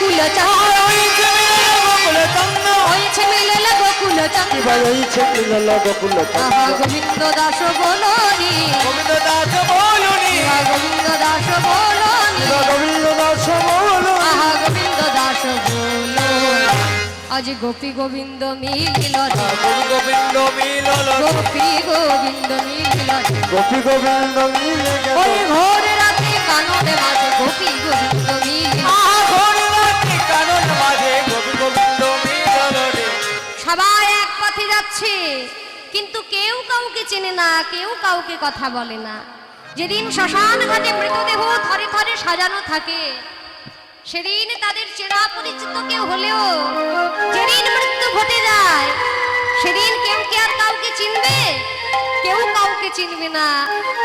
গোকুল চন্দ্র হয়েছে মিলল গোকুল চন্দ্র হয়েছে মিলল গোকুল চন্দ্র হয়েছে মিলল গোকুল চন্দ্র আহা গোবিন্দ দাস বলনি গোবিন্দ দাস বলুনি গোবিন্দ দাস বলনি গোবিন্দ দাস বলুনি আহা গোবিন্দ দাস বলো আজ গোপী গোবিন্দ মিলিল গোবিন্দ মিলল গোপী গোবিন্দ মিলিল গোপী গোবিন্দ মিলে গেল ওই ভোর রাতে কাননে মাঝে গোপী গোবিন্দ মিলিল ঘোর রাত্রি কানন মাঝে গোপী গোবিন্দ মিলল রে সবাই এক পথে যাচ্ছে কিন্তু কেউ কাউকে চেনে না কেউ কাউকে কথা বলে না যেদিন শ্মশান ঘাটে মৃতদেহ থরে থরে সাজানো থাকে সেদিন তাদের চেনা পরিচিত কেউ হলেও যেদিন মৃত্যু ঘটে যায় সেদিন কেউ কি আর কাউকে চিনবে কেউ কাউকে চিনবে না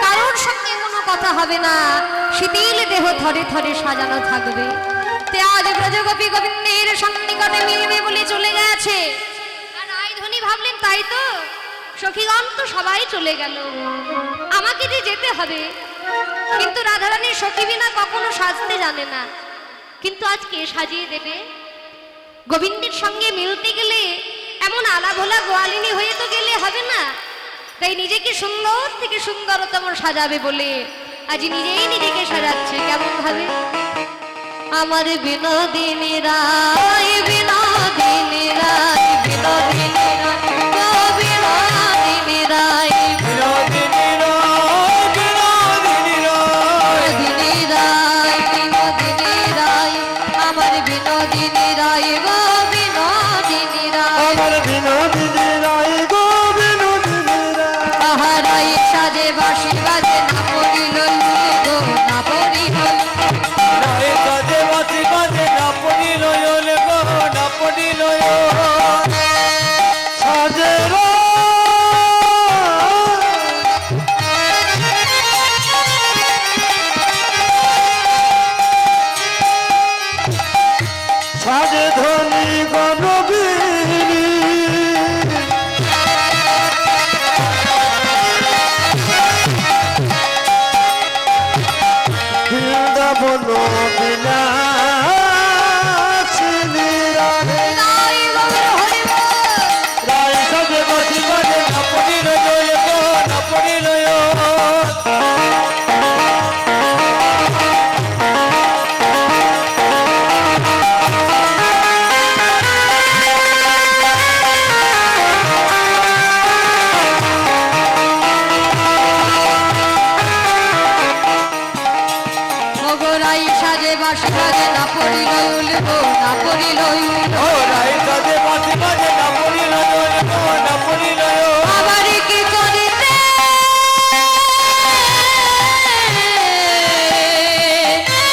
কারোর সঙ্গে কোনো কথা হবে না শিথিল দেহ থরে থরে সাজানো থাকবে তে আজ ব্রজগোপী গোবিন্দের সন্নিকটে মিলবে বলে চলে গেছে আর রায়ধনী ভাবলেন তাই তো সখীগণ তো সবাই চলে গেল আমাকে যে যেতে হবে কিন্তু রাধারানীর সখী বিনা কখনো সাজতে জানে না কিন্তু আজ কে সাজিয়ে দেবে গোবিন্দের সঙ্গে মিলতে গেলে এমন আলাভোলা গোয়ালিনী হয়ে তো গেলে হবে না তাই নিজেকে সুন্দর থেকে সুন্দরতম সাজাবে বলে আজ নিজেই নিজেকে সাজাচ্ছে কেমন ভাবে আমার বিনোদিনী রায় বিনোদিনী রায় বিনোদিনী রায় ও বিনোদিনী রায় বিনোদিনী বিনোদিনী বিনোদিনী রায় বিনোদিনী রায় আমার বিনোদিনী রায় গো বিনোদিনী রায় আমার বিনোদিনী রায় গো বিনোদিনী রায় আহারাই সাজে বাঁশি বাজে না পড়িল গো না পড়িল রায় সাজে বাঁশি বাজে না পড়িল গো না পড়িল সাজে সাজে ধনী গণবীনী বৃন্দাবন বিলাসিনী রাধে রায় গৌর হরি রায় সাজে বাঁশি বাজে না পড়িল গো না পড়িল রাই সাজে বাঁশি বাজে না পড়িল গো না পড়িল ও রায় সাজে বাঁশি বাজে না পড়িল গো না পড়িল আবার কি চরিতে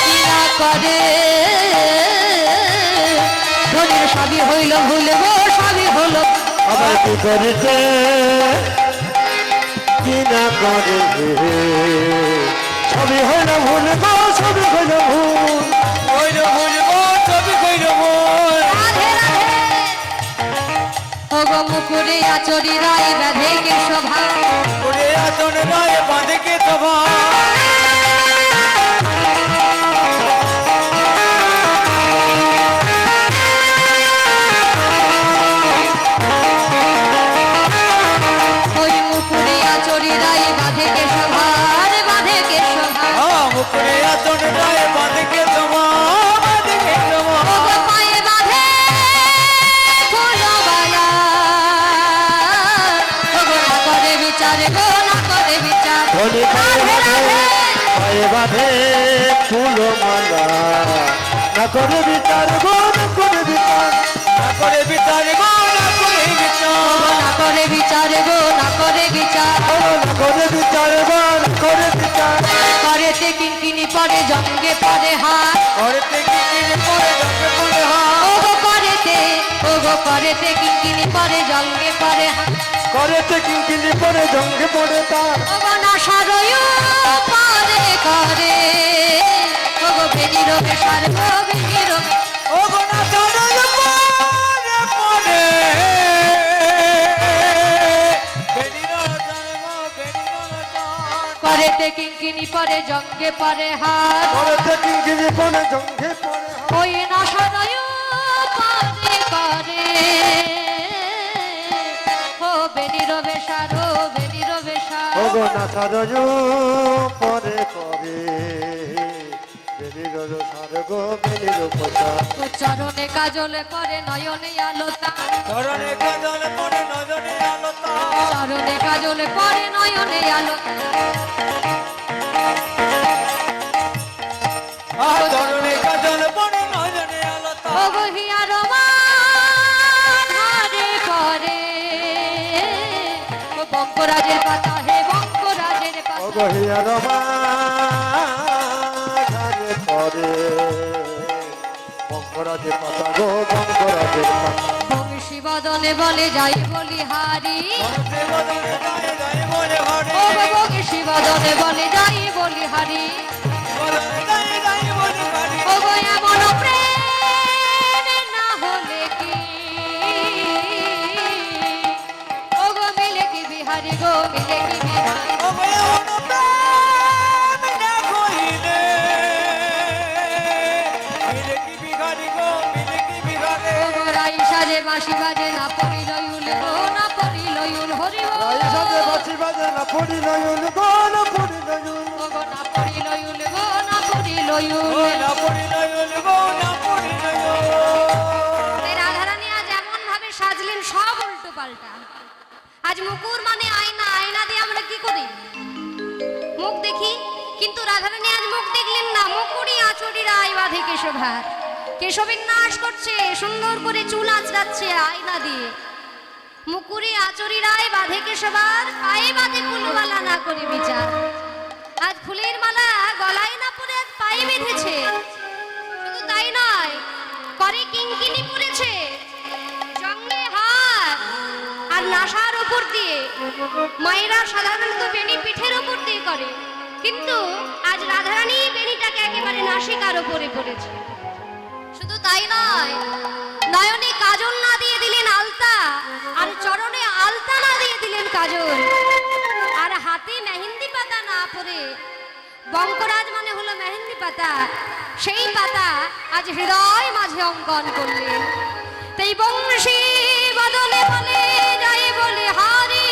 কিনা করে ধনির সবই হইল ভুল গো সবই হলো আবার কি করিতে কি না করে সবই হইল ভুল গো সবই হইল ভুল হইল ভুল গো সবই হইল ভুল রাধে রাধে ও গো মুকুরে আচরি রাই বাঁধে কে শোভা ওরে আতন রায় বাঁধে কে সভা ওই মুকুরে আচরি রাই বাঁধে কে শোভা রে বাঁধে কে শোভা মুকুরে আতন রায় বাঁধে কে সভা বাঁধে কে সভা ও গো পায়ে বাঁধে ফুলবালা ও গো না করে বিচার গো না করে বিচার ধনী রাধে রাধে পায়ে বাঁধে ফুল মালা না করে বিচার গো না করে বিচার না করে বিচার গো না করে বিচার না করে বিচার গো না করে বিচার না করে বিচার গো না করে বিচার করেতে কিঙ্কিনি পরে জঙ্গে পরে হাত করতে কি দিন পরে যাবে বলে ও গো করেতে কিঙ্কিনি পরে জঙ্গে পরে হাত করেতে কিঙ্কিনি পরে জঙ্গে পড়ে তার ও গো না সারয় পরে করে ও গো বেদির বেশার গো বেদির ও গো না চড়াই পরে পরে বেরিনো জানে গো বেরিনো জান করেতে কিঙ্কিনি পরে জঙ্গে পরে হাত করেতে কিঙ্কিনি পরে জঙ্গে পড়ে ওই না সদয় পারে করে ও বেনির বেশার ও বেনির বেশার ওগো না সারজ পরে করে বেরির সারগ বেরির পোষা ও চরণে কাজলে করে নয়নে আলোতা চরণে কাজল পরে নজরে আলোতা চরণে কাজলে করে নয়নে আলোতা চরণে কাজল পরে নজরে আলোতা ও গহিয়া রমান হারে করে ও বঙ্গরাজের পাতা হে বঙ্গরাজের পাতা ওগো হিয়া রমা ধারে পরে বঙ্গরাজে পাতা গো বঙ্গরাজের পাতা বংশী বদনে বলে যাই বলি হারি ও বংশী বদনে বলে যাই বলি হারি ও গো এমন প্রেম না হলে কি ও গো মিলে কি বিহারি গো মিলে কি বিহারি ও গো রাই সাজে বাঁশি বাজে না পড়িল ইউল গো না পড়িল ইউল হরি ও রাই সাজে বাঁশি বাজে না পড়িল ইউল গো না পড়িল ইউল ও গো না পড়িল ইউল গো না পড়িল ইউল এই রাধারানী আজ এমন ভাবে সাজলেন সব উল্টো পাল্টা আজ মুকুর মানে আয়না আয়না দিয়ে আমরা কি করি মুখ দেখি কিন্তু রাধারানী আজ মুখ দেখলেন না মুকুরি আচরিরা আইবা থেকে কেশভার কেশবিন্যাস করছে সুন্দর করে চুল আঁচড়াচ্ছে আয়না দিয়ে মুকুরি আচরিরায় বাঁধে কেশবার পায়ে বাঁধে ফুলমালা না করে বিচার আজ ফুলের মালা গলায় না পরে আজ পায়ে বেঁধেছে শুধু তাই নয় করে কিঙ্কিনি পরেছে জঙ্গলে হার আর নাসার উপর দিয়ে মায়েরা সাধারণত বেনি পিঠের উপর দিয়ে করে কিন্তু আজ রাধারানী বেনিটাকে একেবারে নাসিকার উপরে পড়েছে শুধু তাই নয় নয়নে কাজল না দিয়ে দিলেন আলতা আর চরণে আলতা না দিয়ে দিলেন কাজল আর হাতে মেহেন্দি পাতা না পরে বঙ্করাজ মানে হলো মেহেন্দি পাতা সেই পাতা আজ হৃদয় মাঝে অঙ্কন করলেন তাই বংশী বদলে বলে যায় বলে হারি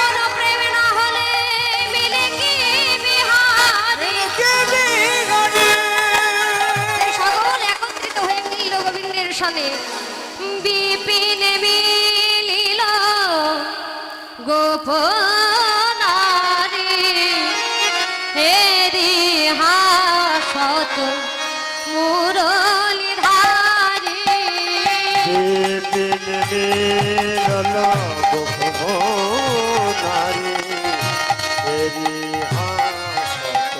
এমন প্রেম না হলে মিলে কি বিহারি এই সকল একত্রিত হয়ে মিলিল গোবিন্দের সনে বিপিনে মিলিল গোপনারি হেরি হাসত মুরলি ধারি বিপিন মিলল গোপনারি হেরি হাসত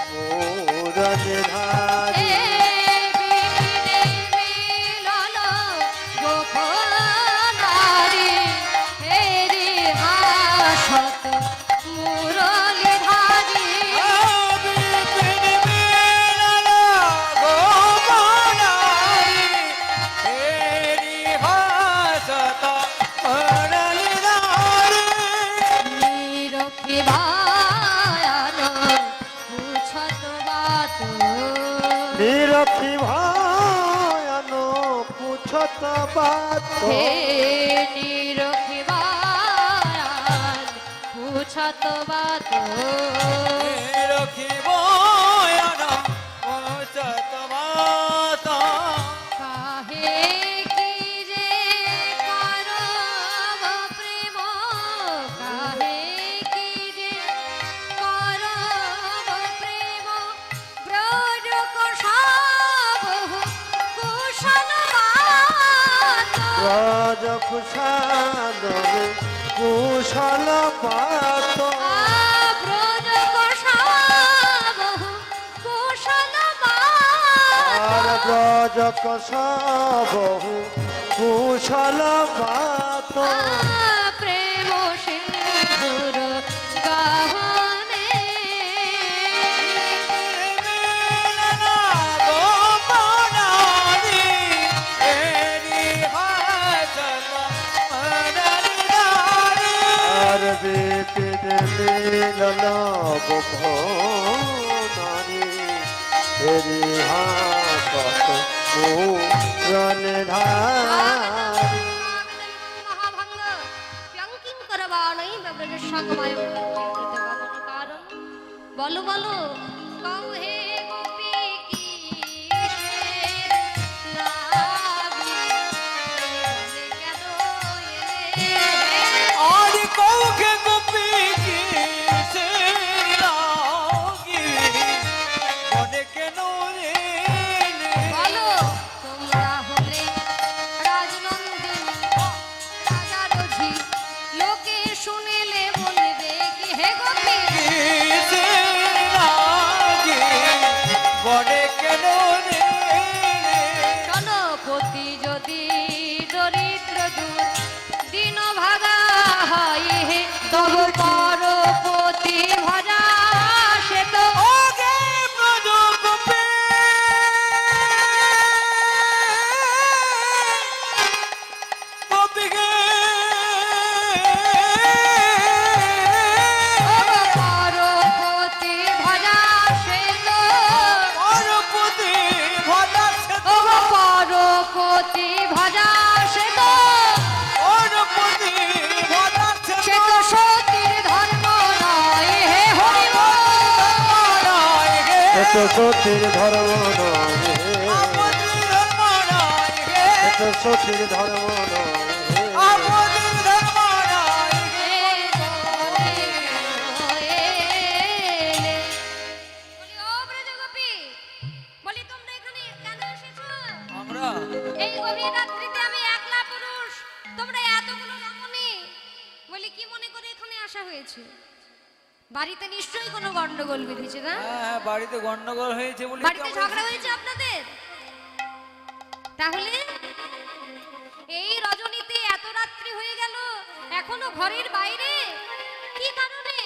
মুরলি ধারি বিপিনে মিলল গোপনারি হেরি হাসত মুরলি ধারি নিরখি ভায়ান পুছত বাত নিরখি ভয়ান পুছত বাত হে নিরখি ভায়ান পুছত বাত কাহে কি যে করব প্রেম কাহে কি যে করব প্রেম ব্রজ কোশাব কুশল বাত ব্রজ কুশাল কুশল পাত ব্রজ কোশাব কুশল আর বাত ব্রজ কষাবহু কুশল পাত প্রেম সিন্ধুর গাহনে আর বিপিন মিলল গোপনারি হেরি পুরন ধারি মহাভঙ্গ প্যঙ্কিং করবাণৈ ব্রজের সঙ্গময় কারণ বলো বলো কও হে গোপী কিসের লাগি কেন এলে আর কৌকে গোপী কি সে লাগি মনে কেন এলে বলো তোমরা হলে রাজনন্দিনী রাজার ঝি লোকে শুনিলে বলবে কি হে গোপী সে লাগি মনে কেন এলে শোনো পতি যদি দরিদ্র দূর দিন ভাগা হয় হে তব পরপতি ভজা সে তো ওগে ব্রজগোপী গোপীকে পরপতি ভজা সে তো পরপতি ভজাছে ও পরপতি ভজা সে তো পরপতি ভজাছে সে তো সতীর ধর্ম নয় হে হরি বল। এত সতীর ধর্ম নয় এত সতীর ধর্ম নয় বলি ও ব্রজগোপী, বলি তোমরা এখানে কেন এসেছো? আমরা এই গভীর রাত্রিতে আমি একলা পুরুষ, তোমরা এতগুলো রমণী, বলি কি মনে করে এখানে আসা হয়েছে? বাড়িতে নিশ্চয়ই কোনো গন্ডগোল বেঁধেছে না? হ্যাঁ বাড়িতে গন্ডগোল হয়েছে বলে বাড়িতে ঝগড়া হয়েছে আপনাদের? তাহলে এই রজনীতে এত রাত্রি হয়ে গেল এখনো ঘরের বাইরে, কি কারণে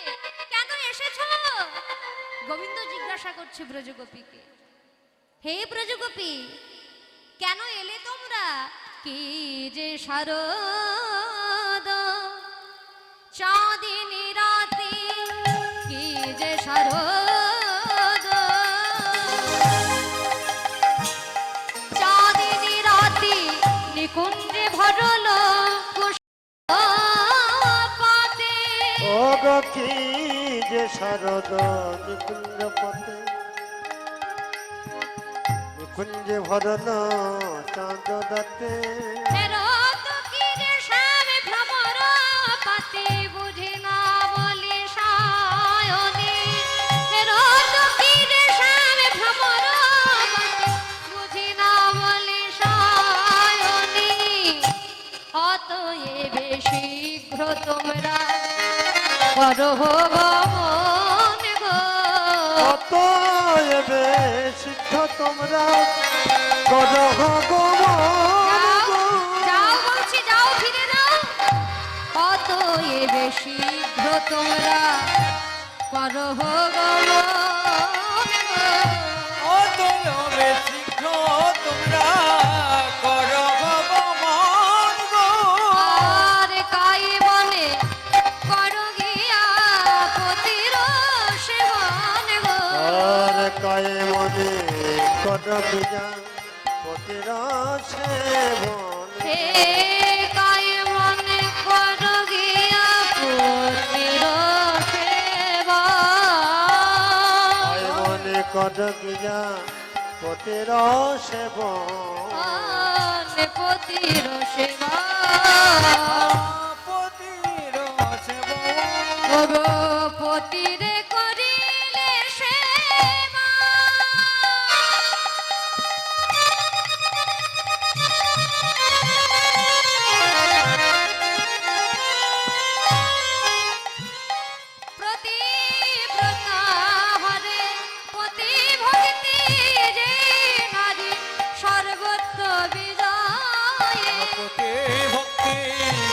কেন এসেছো? গোবিন্দ জিজ্ঞাসা করছে ব্রজগোপীকে, হে ব্রজগোপী কেন এলে তোমরা? কি যে শারদ চাঁদিনী রাতি, কি যে শারদ চাঁদিনী রাতি নিকুঞ্জে ভরল পাতে। ও গো কি যে শারদ নিকুঞ্জ পথে নিকুঞ্জে ভরল চাঁদ দাতে রত কি যে শ্যামে ভ্রমর পাতে বুঝি না বলি সায়নী। রত কি যে শ্যামে ভ্রমর পাতে বুঝি না বলি সায়নী। অতএবে শীঘ্র তোমরা করো গমন গো। অতএবে সিদ্ধ তোমরা করো যাও বলছি, যাও ফিরে যাও। অতএবে শীঘ্র তোমরা করো গমন গো। অতএবে শীঘ্র তোমরা করো ভগবান গো। আর কাই বনে করো গিয়া পতির সেবন গো। আর কায়ে মনে কর বিজা পতির সেবন হে কাই মনে করো গিয়া পতির সেবন। কায়ে মনে কর বিজা পতির সেবন পতির সেবা পতির সেবন ওগো পতিরে করিলে সেবা। প্রতিব্রতা হরে পতি ভক্তি যে নারী সর্বত্র বিজয়। পতি ভক্তি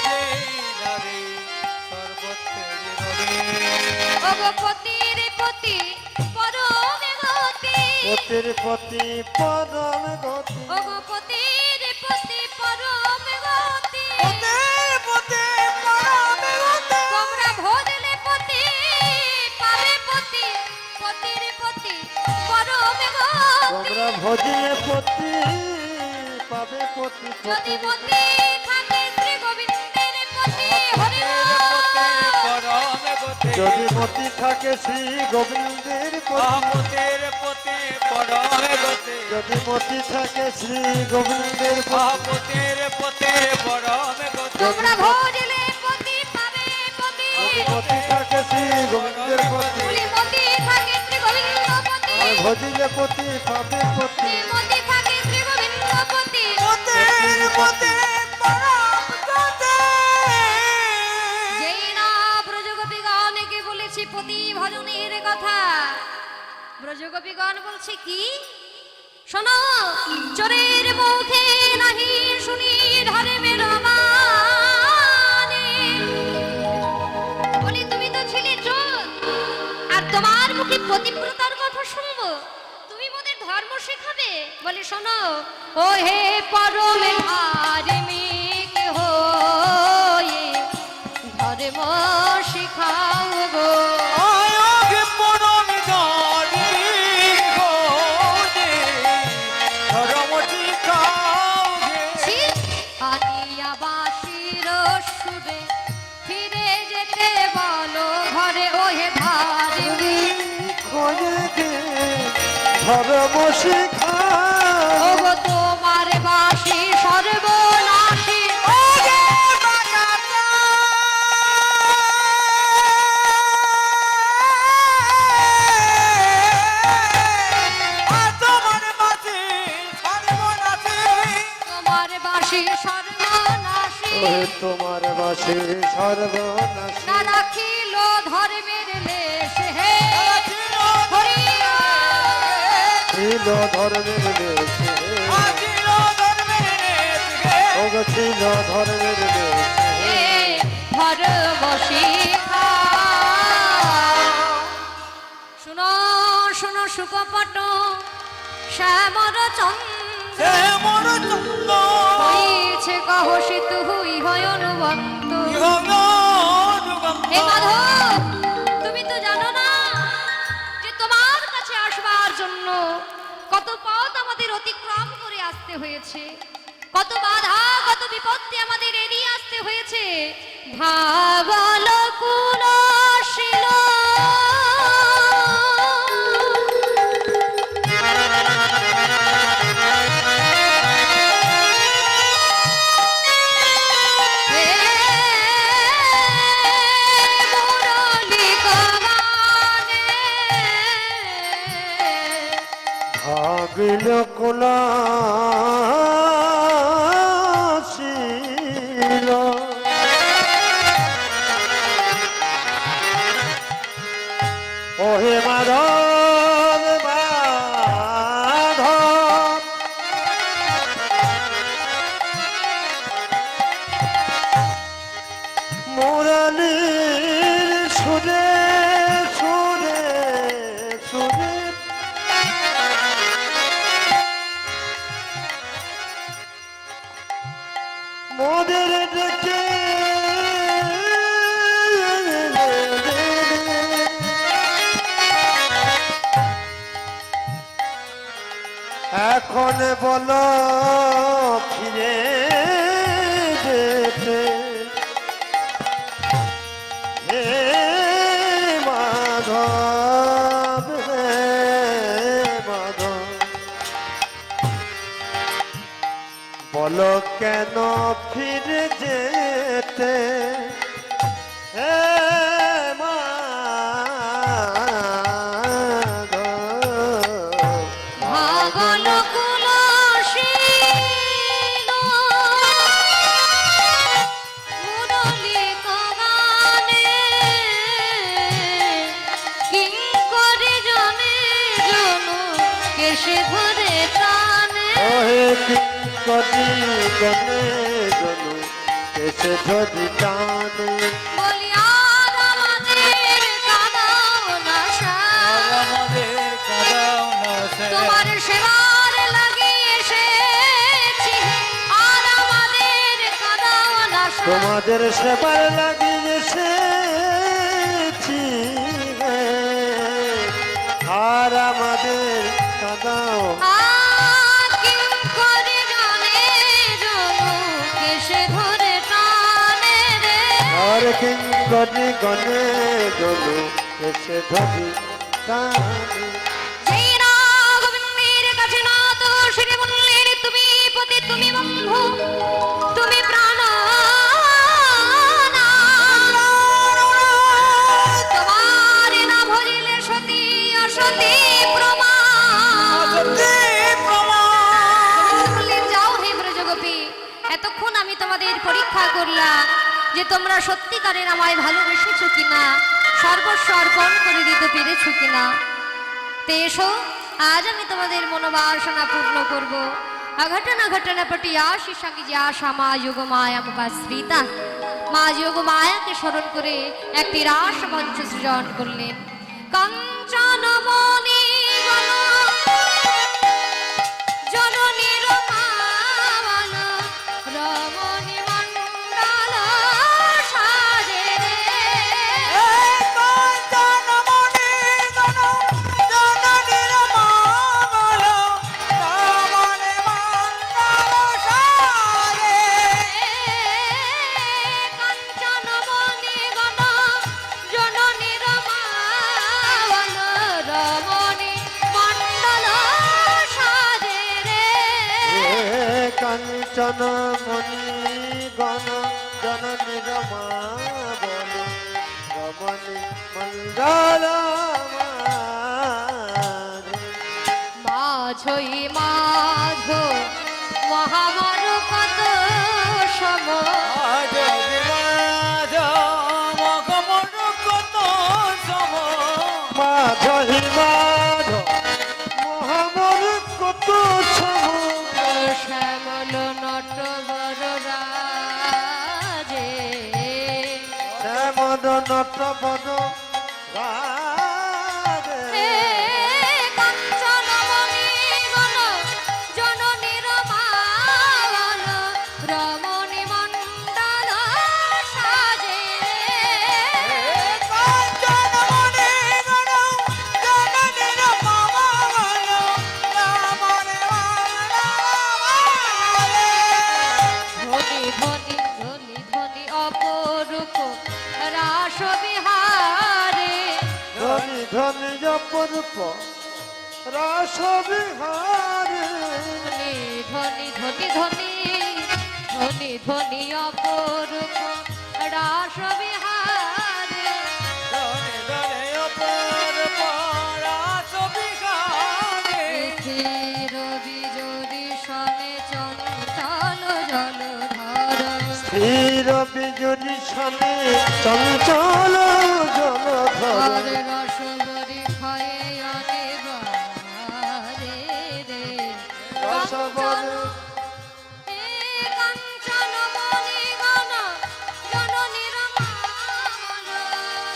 যে নারী সর্বত্র ওগো পতির পতি পরমে গতি। পতির পতি পরম গতি ওগো পতির পতি পরমে গতি। পতি পরমে গতি। তোমরা ভজলে পতি পাবে পতি, পতির পতি পরমে গতি। তোমরা ভজিয়ে পতি পাবে পতি যদি মতি থাকে শ্রী গোবিন্দের প্রতি হরি পরমে গতি যদি মতি থাকে শ্রী গোবিন্দের প্রতি মহাপতির পতি পরমে গতি যদি মতি থাকে শ্রী গোবিন্দের প্রতি মহাপতির পতি পরমে গতি তোমরা ভজিলে পতি পাবে পতি যদি মতি থাকে শ্রী গোবিন্দের প্রতি বলি মতি থাকে শ্রী গোবিন্দ পতি আর ভজিলে পতি পাবে পতি মতি থাকে শ্রী গোবিন্দ পতি পতির পতি পরম গতি যেই না ব্রজগোপীগণকে বলেছি পতি ভজনের কথা ব্রজগোপীগণ বলছে কি শোনো চোরের মুখে নাহি শুনি ধরে মেরমানে বলি তুমি তো ছিলে চোর আর তোমার মুখে পতিব্রতার কথা শুনবো তুমি মোদের ধর্ম শেখাবে বলি শোনো ও হে পরমে ধার্মিক হয়ে ধর্ম শিখাও গো আয়োগে পরম জানি গোদে ধর্মটি কাউগে ছি আনিয়া বাসির সুরে ফিরে যেতে বলো ঘরে ও হে ধার্মিক খোঁজে ধর্ম শিখা ওগো তোমার বাসি সর্বনাশী ওগে বাগাতা তোমার মাঝে সর্বনাশী তোমার বাসি সর্বনাশী ওহে তোমার বাসে সর্বনাশী না রাখিল ধর্মের লেশ হে হরি ছিল ধর্মের দেশে আজিল ধর্মের নেতিকে ওগো ছিল ধর্মের দেশে হে ধর্ম শিখা শুনো শুনো সুকপট শ্যামর চন্দ্র সে মর চন্দ হইছে কহসিত হুই হয় অনুবন্ত হে মাধব তুমি তো জানো না যে তোমার কাছে আসবার জন্য কত পথ আমাদের অতিক্রম করে আসতে হয়েছে কত বাধা কত বিপত্তি আমাদের এড়িয়ে আসতে হয়েছে ভাবল কুলশীল হে মুরলীগণে ভাবিল কুলাশীল ওহে মাধব মাধব মুরলীর সুরে সুরে সুরে মোদের ডেকে এখন বলো ফিরে যেতে হে মাধব হে মাধব বলো কেন ফিরে যেতে হে মাধব ভাগল কুলশীল মুরলীগণে কিঙ্করি জনে জন কেশে ধরে টানে ওহে কদি গনে গনু কেসে ধরি টানে বলি আর আমাদের কাদাও না সার। আমাদের কাদাও না সে তোমার সেবার লাগি এসেছি আর আমাদের কাদাও না সার। তোমাদের সেবার লাগিয়েছি আর আমাদের কাদাও কিঙ্করি জনে কিঙ্করি গণে জনু এসে ধরি কানে সেই না গোবিন্দের কাছে না তো সেরে বললেন তুমি পতি তুমি বন্ধু তুমি প্রাণ তোমার না ভজিলে সতী অসতী প্রমাণ বললেন যাও হে ব্রজগোপী এতক্ষণ আমি তোমাদের পরীক্ষা করলাম যে তোমরা সত্যিকারের আমায় ভালোবেসেছো কিনা সর্বস্ব অর্পণ করে দিতে পেরেছো কিনা তে এসো আজ আমি তোমাদের মনোবাসনা পূর্ণ করব अघटन घटन पटिया शीशा की आशा मा योग माया मुपाश्रिता मा योग माया के स्मरण करे एक रास मंच सृजन करलेन कंचन मणि जननी रमावन रमणी मंडल साजे কাঞ্চন মণি গণ জননী রমা বল রমণী মন্ডল মাঝই মাঝ মহামার কত সম মাধহি মাধ মহামর কত সম শ্যামল নটবর রাজে শ্যামদ নটবর রাজে হে কাঞ্চনমণি গণ জননী রমাবন রমণী মণ্ডল সাজে ধনি ধনি ধনি ধনি অপরূপ রাস বিহারে ধনি ধনি অপরূপ রাস বিহারে ধনি ধনি ধনি ধনি ধনি অপরূপ রাস বিহারে স্থির বিজরি সনে চঞ্চল জলধর স্থির বিজুরি সনে চঞ্চল জলধর রসবরি ক্ষয়ে অনিবারে রে রসবর হে কাঞ্চনমণি গণ জননী রমাবন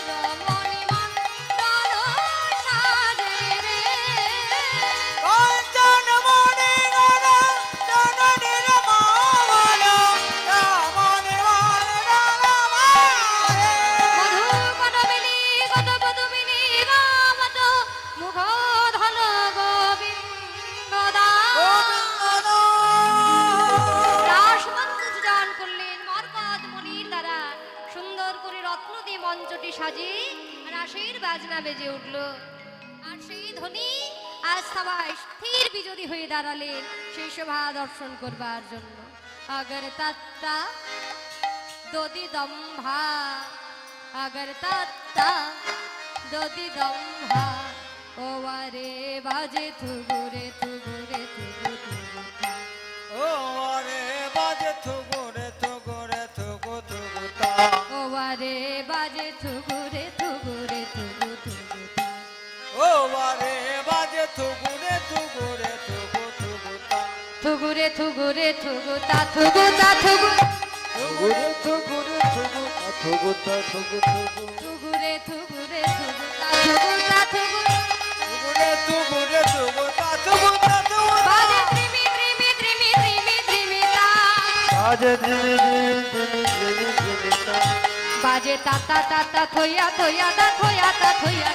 রমণী মণ্ডল সাজে রে মধু কদমিনী কদপদমিনী গামত মুখ ধন গোবিন্দদা রাসমঞ্চ সৃজন করলেন মরকত মণির দ্বারা সুন্দর করে রত্ন দিয়ে মঞ্চটি সাজে রাসের বাজনা বেজে উঠল আর সেই ধ্বনি আজ সবাই স্থির বিজয়ী হয়ে দাঁড়ালেন সেই শোভা দর্শন করবার জন্য আগর তত্তা দোদি দম্ভা अगर तत्ता दोदी दम्भा ओ वारे बाजे थुगुरे थुगुरे थुगु थुगु था ओ वारे बाजे थुगुरे थुगुरे थुगु थुगु था थुगुरे थुगुरे थुगु ता थुगु ता थुगु থুগুরে থুগুরে থুগু থুগুতা থুগু থুগু थुगुरे थुगुरे थुगु ता थुगु बाजे त्रिमी त्रिमी त्रिमी त्रिमी त्रिमी ता আজে দিমি দিমি দিমি দিমি দিমি তা बाजे ताता ताता थोया थोया ता थोया ता थोया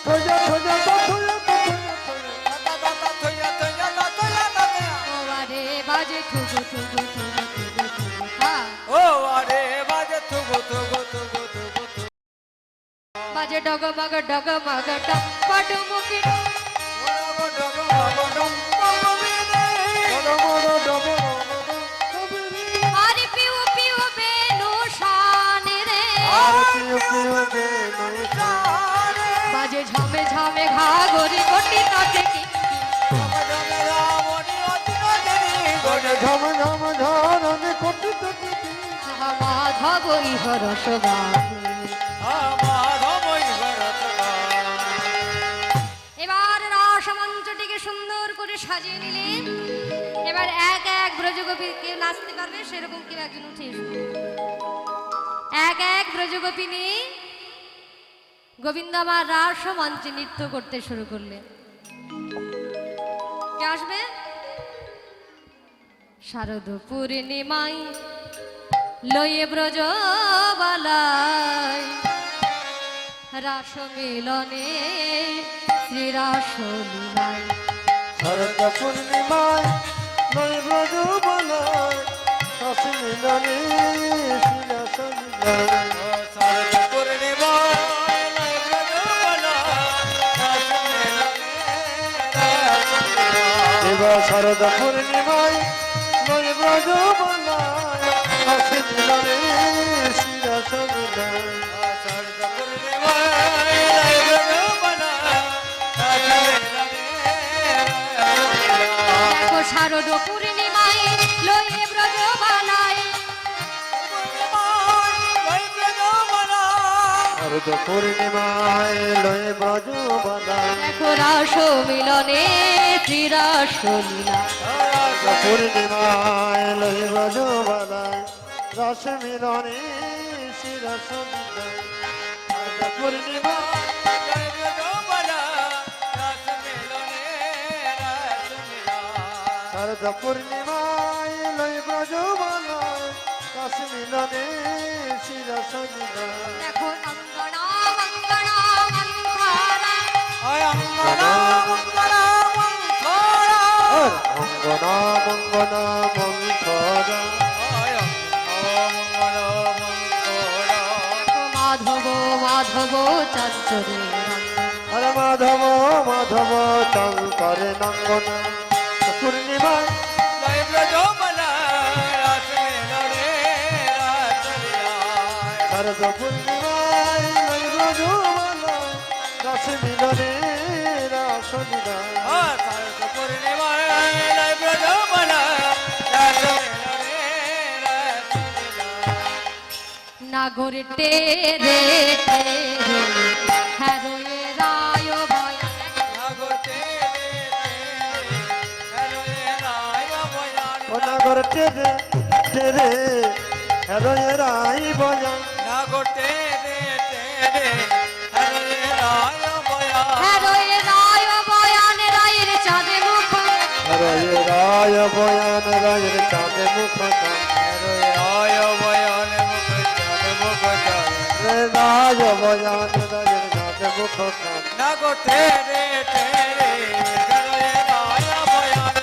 থোজা থোজা থোজা ओ वारे बाजे थुगु थुगु थुगु ডগমগ ডগমগ পটুমুখী আরে পিউ পিউ বেনু শানে রে বাজে ঝমে ঝমে ঘাগরি কোটি তাতে কি ঝম ঝম ঝরণ কোটি কোটি মাধব ইহর সবাই এবার রাসমঞ্চটিকে সুন্দর করে সাজিয়ে নিলেন। এবার এক এক ব্রজগোপী কেউ নাচতে পারবে সেরকম কেউ একজন উঠে এসো। এক এক ব্রজগোপী নিয়ে গোবিন্দ আমার রাসমঞ্চে নৃত্য করতে শুরু করলেন। কে আসবে? শারদ পূর্ণিমায় লয়ে ব্রজবালায় রাস মিলনে শ্রীরাস লীলায় শরৎ পূর্ণিমায় নয় ব্রজ বলায় রস মিলনে শিরস মিলয় এবার শরৎ পূর্ণিমায় নয় ব্রজ বলায় রস মিলনে শিরস মিলয় দেখো শারদ পূর্ণিমায় লয়ে ব্রজবালায় শরৎ পূর্ণিমায় লয় ব্রজ বলায় দেখো রাস মিলনে শ্রীরাস লীলা পূর্ণিমায় লয় ব্রজ বলায় রস মিলনে শিরস মিলয় পূর্ণিমা শরৎ পূর্ণিমায় লয় ব্রজ বলায় রস মিলনে শিরস মিলয় দেখো অঙ্গনা অঙ্গনা মন্থরা অঙ্গনা মঙ্গনা মন্থরা দেখো মাধব মাধব চাঁচরে হরে মাধব মাধব শঙ্করে নঙ্গনা পূর্ণিমায় শরৎ পূর্ণিমায় লয় ব্রজ বলায় রস মিলনে রাস লীলায় নাগরে টেরে টেরে হ্যারোয়ে রায় ভয় অনাগর টেরে টেরে হৃদয় রাই বজান হ্যারোয়ে রায় বয়ান রায়ের চাঁদে মুখ হৃদয় রায় বয়ান রায়ের চাঁদে মুখ রায় বয়ান রায়ের চাঁদে মুখ অনাগর টেরে টেরে হৃদয় রাই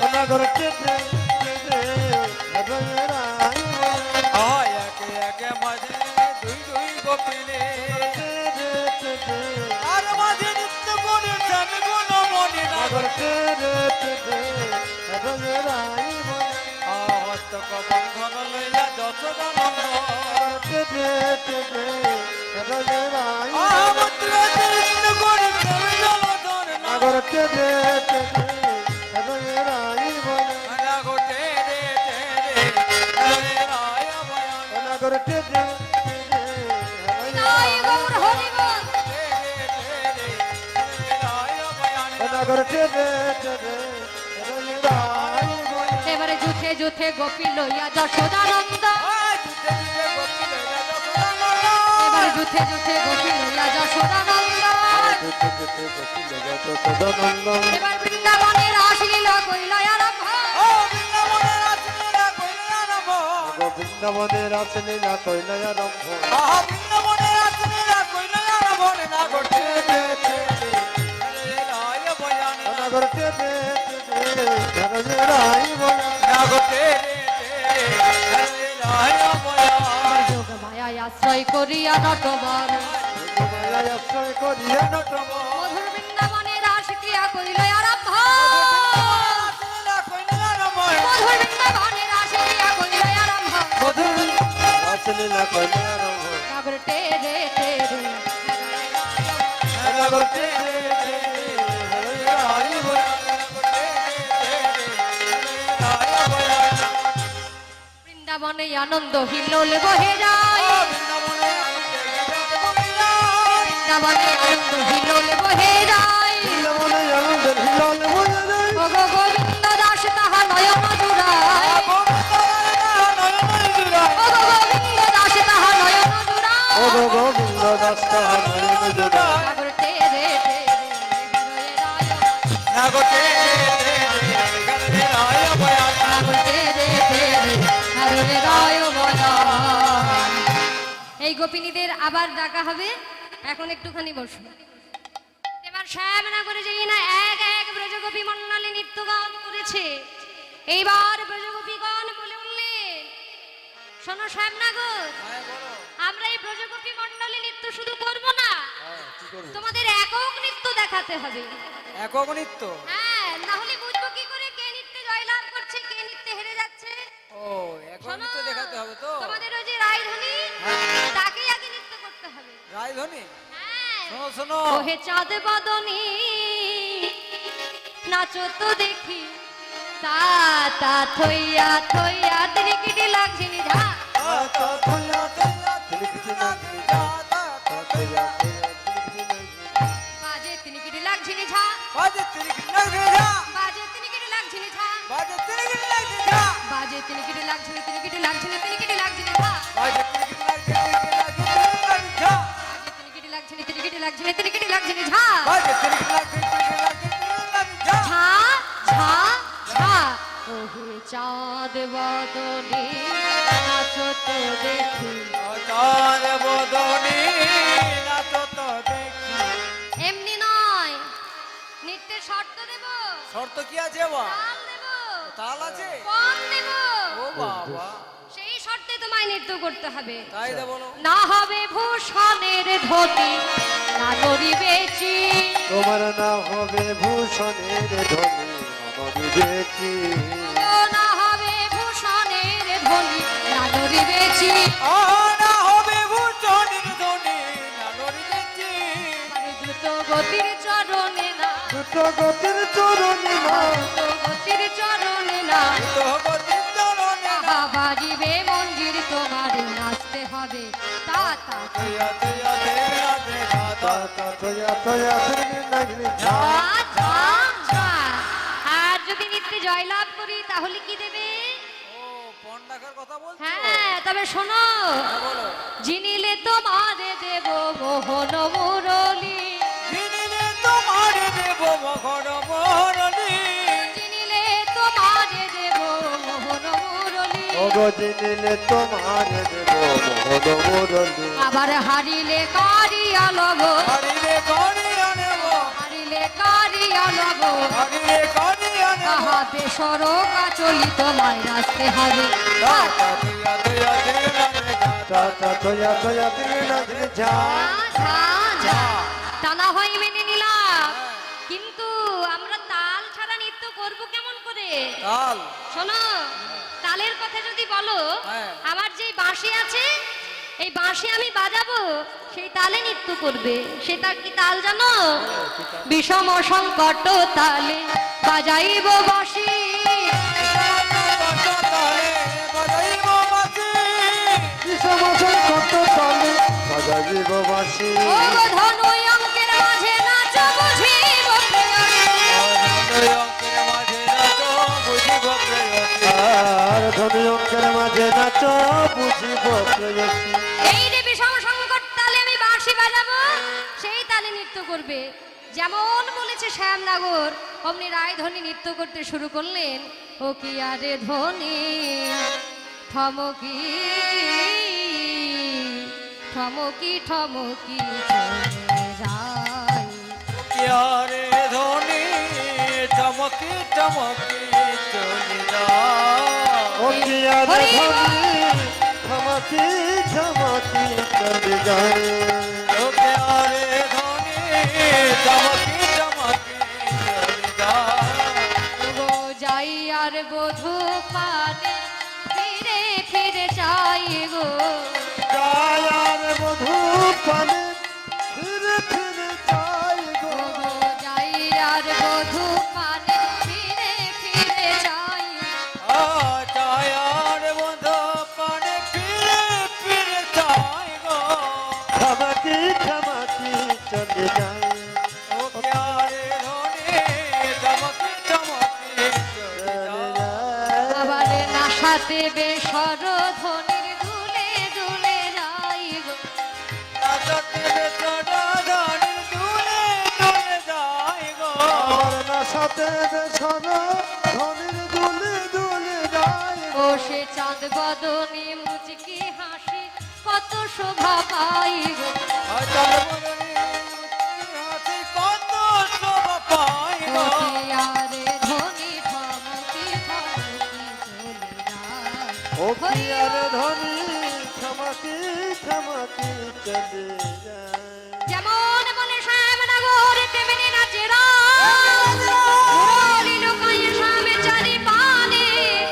অনাগর টেরে টেরে হৃদয় রাই টেরে টেরে হৃদয় রাই অনাগর টেরে টেরে হৃদয় রাই অনাগর টেরে নাই গৌর হরিবল অনাগর টেরে টেরে হৃদয় রাই এবারে যুথে যুথে গোপী লইয়া যশোদানন্দ এবারে যুথে যুথে গোপী লইয়া যশোদানন্দ এবার বৃন্দাবনে রাসলীলা করিল আরম্ভ বৃন্দাবনের রাসলীলা কইল আরম্ভ অনাগর টেরে টেরে হৃদয় রাই যোগ মায়ায় আশ্রয় করিয়া নটবর মায়ায় আশ্রয় করিয়া নটম মধুর বৃন্দাবনে রাস ক্রিয়া করিল আরম্ভ রাসলীলা কইলা রময় মধুর বৃন্দাবনে রাস ক্রিয়া করিল আরম্ভ মধুর রাসলীলা করিয়া রঙ্গ নাগর টেরে টেরে রাগতে বৃন্দাবনে আনন্দ হিল্লোল বহে যায় বৃন্দাবনে আনন্দ হিল্লোল বহে যায় মনে আনন্দের হিলন বয়ে যায় ও গো গোবিন্দ দাস তাহা নয়ন জুড়ায় ও গো গোবিন্দ দাস তাহা নয়ন ও জুড়ায় গো গোবিন্দ দাস তাহার নয়ন জোড়া নাগর টেরে টেরে হৃদয়ে রায় নাগর টেরে টেরে হৃদয়ে রায় বয়ান। এই গোপিনীদের আবার ডাকা হবে, এখন একটুখানি বসো। এবার শ্যামনগরে যেই না এক এক ব্রজগোপী মন্ডলী নৃত্য গান করেছে, এইবার ব্রজগোপীগণ বলে উঠলেন, শোনো শ্যামনগর, আমরা এই ব্রজগোপী মন্ডলী নৃত্য শুধু করব না, তোমাদের একক নৃত্য দেখাতে হবে। একক নৃত্য হ্যাঁ, না হলে বুঝবো কি করে কে নৃত্যে জয়লাভ করছে, কে নৃত্যে হেরে যাচ্ছে। ও একক নৃত্য দেখাতে হবে তো তোমাদের ওই যে রায়ধনী, তাকেই আগে নৃত্য করতে হবে। রায়ধনী হ্যাঁ, শোনো শোনো ওহে চাঁদ বদনী নাচো তো দেখি, তা তা থইয়া থইয়া তিরিকিটি লাগছে নিধা, তা থয়া থয়া তিলকিটি লাগি যা তা থয়া থয়া তিলকিটি লাগি বাজে তিরিকিটি লাগছে নিধা, বাজে তিরিকিটি লাগছে যা বাজে তিরিকিটি লাগছে নিধা, বাজে তিরিকিটি লাগছে যা বাজে তিরিকিটি লাগছে না, তিরিকিটি লাগছে না, তিরিকিটি লাগছে নিধা, বাজে তিরিকিটি লাগছে যা তিরিকিটি লাগছে না, তিরিকিটি লাগছে না, তিরিকিটি লাগছে নিধা, বাজে তিরিকিটি লাগছে যা ঝা ঝা ঝা ওহে চাঁদ বদনী নাচো তো দেখি। তার বদনী নাচো তো দেখি এমনি নয়, নৃত্যের শর্ত দেব, শর্ত কি আছে বা তাল দেব, তাল আছে পণ দেব, ও বাবা সেই শর্তে তোমায় নৃত্য করতে হবে। তাই দে বলো না হবে ভূষণের ধনী, না করিবে চি, তোমার না হবে ভূষণের ধনী আমাকে দেখি না হবে ভূষণের ধনী, না করিবে চি, না হবে ভূষণের ধনী না লড়িতেছি দ্রুত গতির চরণে না, দুটো গতির চরণে মা দ্রুত গতির চরণে না, তো গতি চরণে আহা বাজিবে মঞ্জির তোমার নাচতে হবে, তা তা তয়া তয়া তেরা তে তা তা থয়া থয়া তিলকিটি লাগি যা ঝা, ঝা। আর যদি নৃত্যে জয়লাভ করি তাহলে কি দেবে? ও পন্ডাকার কথা বলছো হ্যাঁ, তবে শোনো, বলো জিনিলে তোমারে দেব মোহন মুরলী, দিনে তোমারে দেব মখর মরণি জিনিলে তোমারে দেব মোহন মুরলী, অগতি নিলে তোমার দেব মোহন মুরলী আবার হারিলে কারিয়া লব, হরিলে করিয়া নেব হারিলে কারিয়া লব, হরিলে করিয়া নেব আহা বেসর কাচলি তোমায় নাচতে হবে, তয়া তয়া তেরা তে তা তা থয়া থয়া তিলকিটি লাগি যা ঝা, ঝা। তা না হয় মেনে নিলাম, কিন্তু আমরা তাল ছাড়া নৃত্য করব কেমন করে? তাল শোনো, তালের কথা যদি বলো, হ্যাঁ। আমার যে বাঁশি আছে, এই বাঁশি আমি বাজাবো, সেই তালে নৃত্য করবে। সেটা কি তাল জানো? বিষম সংকট তালে বাজাইব বাঁশি, তালে বাজাইব বাঁশি বিষমসন কত তালে বাজাইব বাঁশি ও গো ধনু অঙ্কের মাঝে নাচ বুঝিব প্রেয়সী। অঙ্কের মাঝে নাচো বুঝিব প্রেয়সী আর ধনী অঙ্কের মাঝে নাচ বুঝিব প্রেয়সী এই যে বিষম সংকট তালে আমি বাঁশি বাজাবো, সেই তালে নৃত্য করবে। যেমন বলেছে শ্যামনগর, অমনি রায়ধনী নৃত্য করতে শুরু করলেন। ও কি আরে ধনী ঠমকি ঠমকি ঠমকি চলে যায়, ইয়ারে ধনী চমকি চমকি চলে যা ও কি আর ধনী ঝমকি ঝমকি চলে যায় ওকে আরে চমকি চমকি চলে যায় গো যাই আর বধূ পানে ফিরে ফিরে চাই গো গায়ার মধু পানে ফিরে ফিরে চাই গো গো যাই আর বধূ পানে ফিরে ফিরে চাই চায়ার বন্ধ পানে ফিরে ফিরে চাই গো ঠমাকি ঠমাকি চলে যায় ও প্যারে ধনে চমকি চমকি চলে যায় আবার নাশাতে বেসর ধ্বনির দুলে দুলে যাই গো নাচতে বেচড়া ধনের দুলে দুলে যায় গো আমার না সাথে বেছানো ধনের দুলে দুলে যায় ও সে চাঁদ বদনে মুচকি হাসি কত শোভা পাই গো আচার বদনে হাসি কত শোভা পাই গো আরে ধনি ঠমকি ঠমকি চলে যায় ও পিয়ার ধনী ঠমাকি ঠমাকি চলে যায় যেমন বলে শ্যামনগর তেমনি নাচে রাত মুরলি লোকায় শ্যামে চারি পানে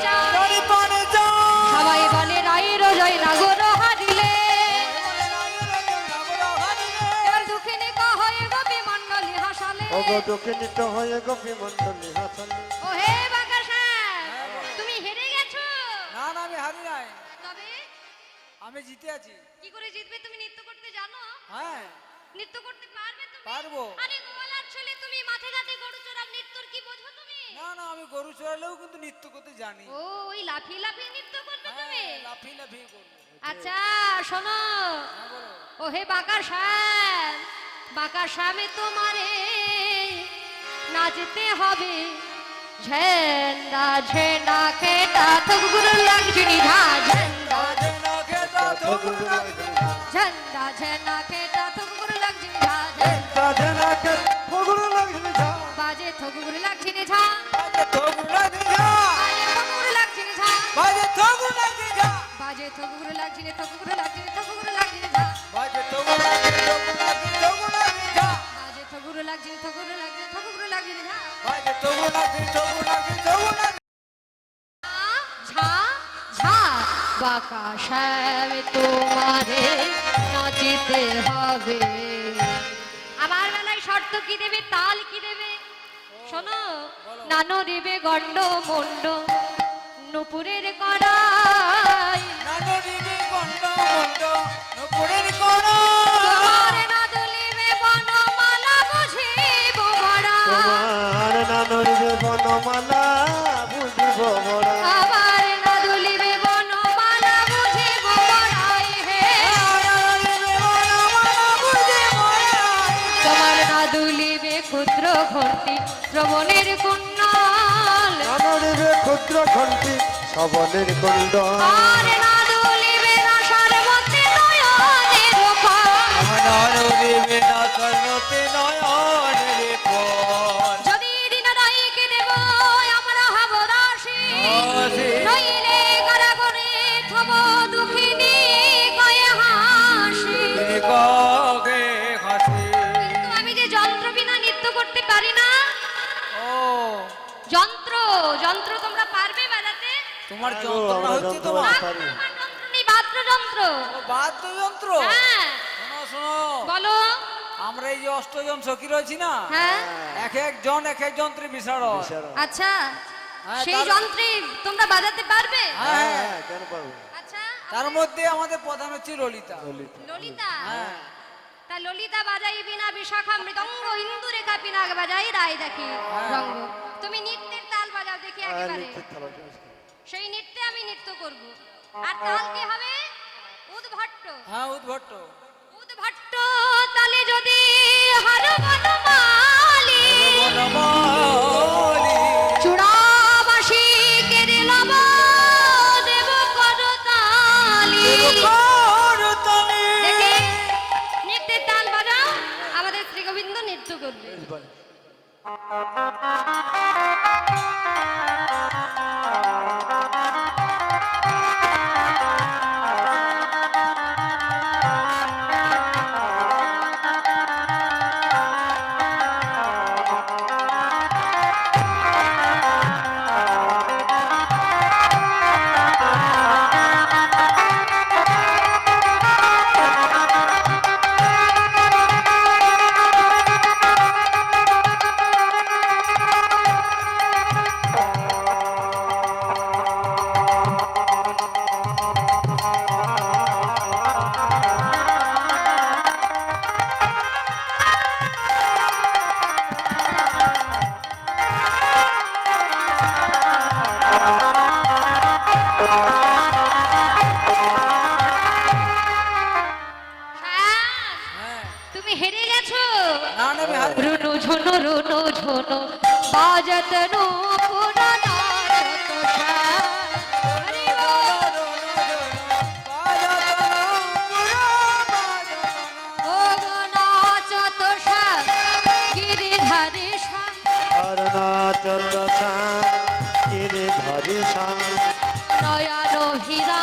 চায় চারি পানে যায় সবাই বলে রায়ের জয় নাগর হারিলে এবার দুঃখিনী কহয়ে গোপী মণ্ডলী হাসালে ও গো দক্ষিণিত হয়ে গোপী মণ্ডলী হাসালে ও হে বাঁকা শ্যাম তুমি হেরে গেছো না না আমি হারি নাই তবে আমি জিতে আছি কি করে জিতবে তুমি নৃত্য করতে জানো হ্যাঁ নৃত্য করতে পারবে তুমি পারবো আরে গোয়ালার ছেলে তুমি মাঠে ঘাটে গরু চড়ার নৃত্যর কি বোঝো তুমি না না আমি গরু চড়ালেও কিন্তু নৃত্য করতে জানি ও ওই লাফিয়ে লাফিয়ে নৃত্য করবে তুমি হ্যাঁ, লাফিয়ে লাফিয়ে করবো আচ্ছা শোনো হ্যাঁ বলো ও হে বাঁকা শ্যাম বাঁকা শ্যামে তোমারে নাচতে হবে ঝেন্ডা ঝেন্ডা খেটা থগুর লাগছে নিধা ঝেন্ডা রাজে না খেতা থগুর লাগছে ঝেন্ডা ঝেন্ডা খেটা থগুর লাগছে নিধা রাজনাকে ফগুরু লাগছে ঝা বাজে থগুর লাগছে নিধা বাজে থগুর লাগছে যা বাজে থগুর লাগছে নিধা বাজে থগুর লাগছে যা বাজে থগুর লাগছে নি থগুর লাগছে নি থগুর লাগছে নিধা বাজে থগুর লাগছে থগুর লাগছে থগুর লাগছে যা বাজে থগুর লাগছে নি থগুর লাগছে থগুর লাগছে নিধা বাজে থগুর লাগছে থগুর লাগছে থগুর লাগছে ঝা ঝা বাঁকা শ্যাম তোমারে নাচিতে হবে আমার বেলায় শর্ত কি দেবে তাল কি দেবে শোনো নানো দেবে গন্ড মন্ড নুপুরের কড়াই নানো দিবি গন্ড গন্ড নুপুরের কোনা তোমার না দুলিবে বনমালা বুঝিব বড়া তোমার নানরিবে বনমালা বুঝিব বড়া আমার না দুলিবে বনমালা বুঝিব বড়াই হে তোমার না দুলিবে ক্ষুদ্র ঘন্টি শ্রবণের কুণ্ডল নানরিবে ক্ষুদ্র ঘন্টি শ্রবণের কুণ্ড আর না দুলিবে না সারবতে নয়নের ফল নানো দিবি না সর্বতে নয়ন রে পর যদি দিন রাইকে দেব আমরা হব দাসী দাসী। নইলে কারাগরে থব দুঃখিনী কয়ে হাসি কগে হাসি কিন্তু আমি যে যন্ত্র বিনা নৃত্য করতে পারি না ও যন্ত্র যন্ত্র তোমরা পারবে বাজাতে তোমার হ্যাঁ গো, যন্ত্রণা আমরা হচ্ছে যন্ত্র তোমার পারি। তোমার যন্ত্র নেই বাদ্যযন্ত্র ও বাদ্যযন্ত্র হ্যাঁ শোনো শোনো বলো আমরা এই যে অষ্টজন সখী রয়েছি না হ্যাঁ এক একজন এক এক যন্ত্রে বিশারদ আচ্ছা হ্যাঁ, সেই তার- যন্ত্রে তোমরা বাজাতে পারবে হ্যাঁ হ্যাঁ কেন পারবো আচ্ছা তার মধ্যে আমাদের প্রধান হচ্ছে ললিতা ললিতা হ্যাঁ তা ললিতা বাজাই বিনা বিশাখা মৃদঙ্গ হিন্দু রেখা পিনাক বাজাই রায় দেখি রঙ্গ তুমি নৃত্যের তাল বাজাও দেখি একেবারে সেই নৃত্যে আমি নৃত্য করব আর তাল কি হবে উদ্ভট্ট হ্যাঁ উদ্ভট্ট উদ্ভট্ট তালে যদি হার বনমালি বনমালী চূড়াবাসী কেড়ে লব দেব করতালি করতালি। দেখি নৃত্যের তাল বাজাও আমাদের শ্রী গোবিন্দ নৃত্য করবে বাজত আর নাচত গিরিধারী শ্যাম নয়ন হীরা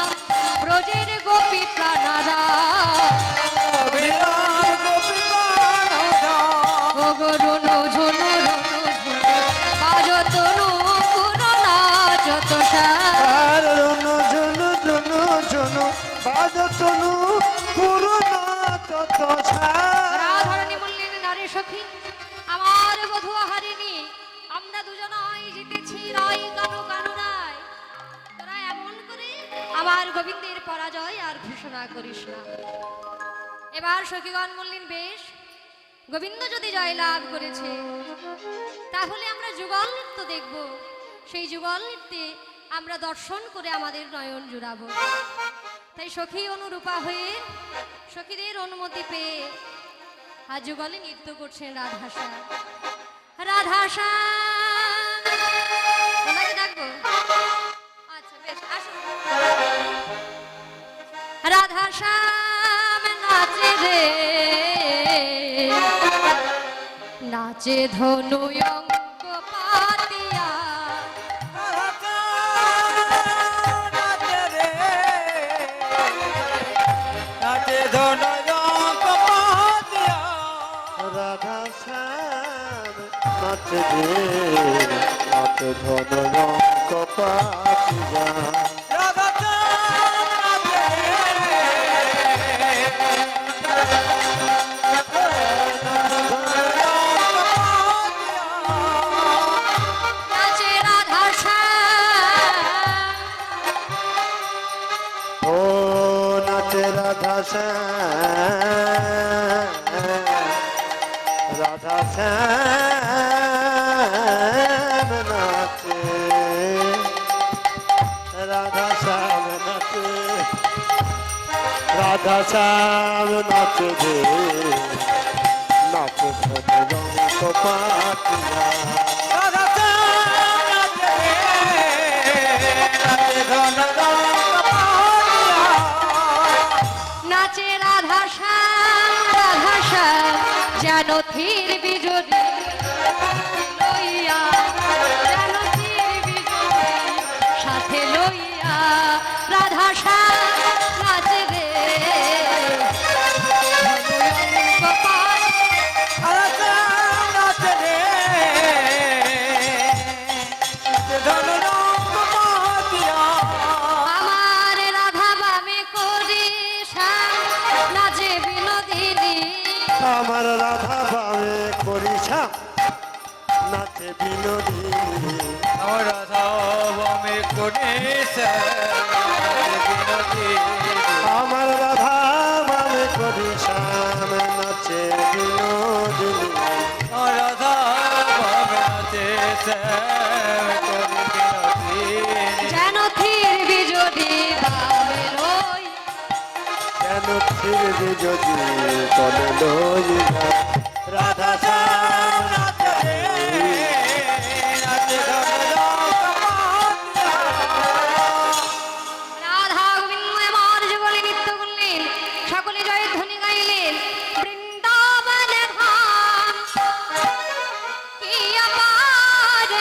ব্রজের গোপী প্রাণারা গরুন ঝুনু বাজত নাচত আর রুনু ঝুনু ঝুনু ঝুনু বাজতনু পুরো নাচত শ্যাম রাধারানী বললেন নারী সখী আমার বধূ হারিনি আমরা দুজনাই জিতেছি রাই কানু কানু রায় তোরা এমন করে আমার গোবিন্দের পরাজয় আর ঘোষণা করিস না এবার সখীগণ বললেন বেশ গোবিন্দ যদি জয় লাভ করেছে তাহলে আমরা যুগল নৃত্য দেখব সেই যুগল নৃত্যে আমরা দর্শন করে আমাদের নয়ন জুড়াবো তাই সখী অনুরূপা হয়ে সখীদের অনুমতি পেয়ে আজ যুগলে নৃত্য করছেন রাধাশ্যাম রাধাশ্যাম ওনাকে ডাকবো আচ্ছা বেশ আসুন রাধাশ্যাম নাচে রে নাচে ধনু অঙ্ক পাতিয়া রাধা শ্যাম নাচে রে নাচ ধন কপাটিয়া নাচে রাধাশ্যাম ও নাচে রাধা শ্যাম রাধা শ্যাম নাচে রাধা শ্যাম নাচে রাধা শ্যাম নাচে রে নাচ রঙ কপাটিয়া নাচে রাধাশ্যাম রাধাশ্যাম যেন থির বিজলি লইয়া যেন থির বিজলি সাথে লইয়া রাধাশ্যাম নাচে রে গোপাল আমার রাধা বামে করি শ্যাম নাচে বিনোদিনী আমার রাধা পাবে করিছা নাচে বিনোদিনী আমার রাধা পাবে করিছা নাচে বিনোদিনী যেন থির বিজলি বামে লই কেন ফিরবে যদি চলে লইয়া রাধা শ্যাম নাচে রাধা গোবিন্দ এমন যুগলে নৃত্য করলেন সকলে জয়ের ধ্বনি গাইলেন বৃন্দাবন ধাম কি আপার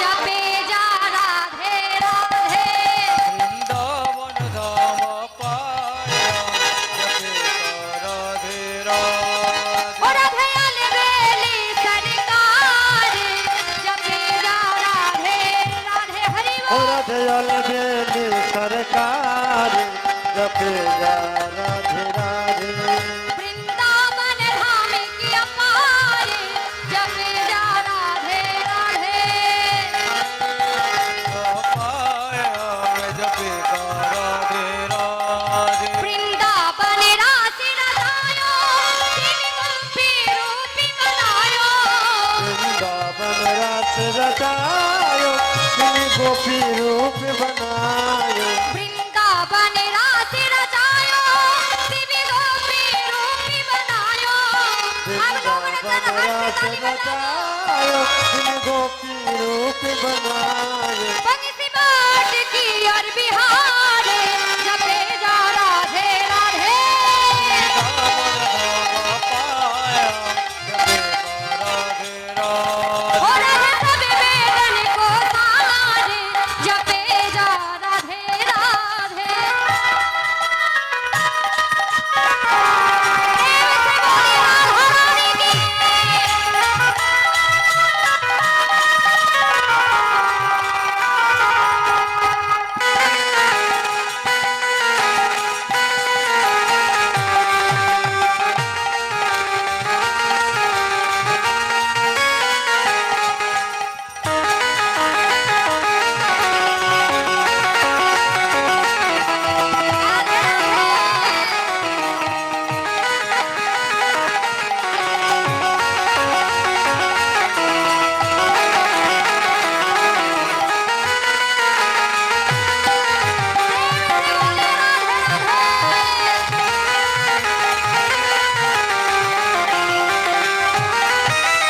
জপে যা রাধে রাধে ও রাধে আলে বেলি সরকার জপে যা রাধে রাধে হরি ও বল রাধে অলবেলি সরকার জপে যা রাধে রাধে বৃন্দাবন ধাম কি আপার জপে যা রাধে রাধে বৃন্দাবন রাধে রাধায় তিনি গোপী রূপী বনায় বৃন্দাবন রাস রচায় তিনি গোপী রূপ বনায় বৃন্দাবন রাধে রাধায় তিনি গোপী রূপী বনায় अब लोग तेरा से बताओ इनको की रूप बनाए पंक्ति बाट की और बिहारे जपे जा राधे राधे हो राधे सब वेदन को तारे जपे जा राधे राधे प्रेम से बोली राधा रानी की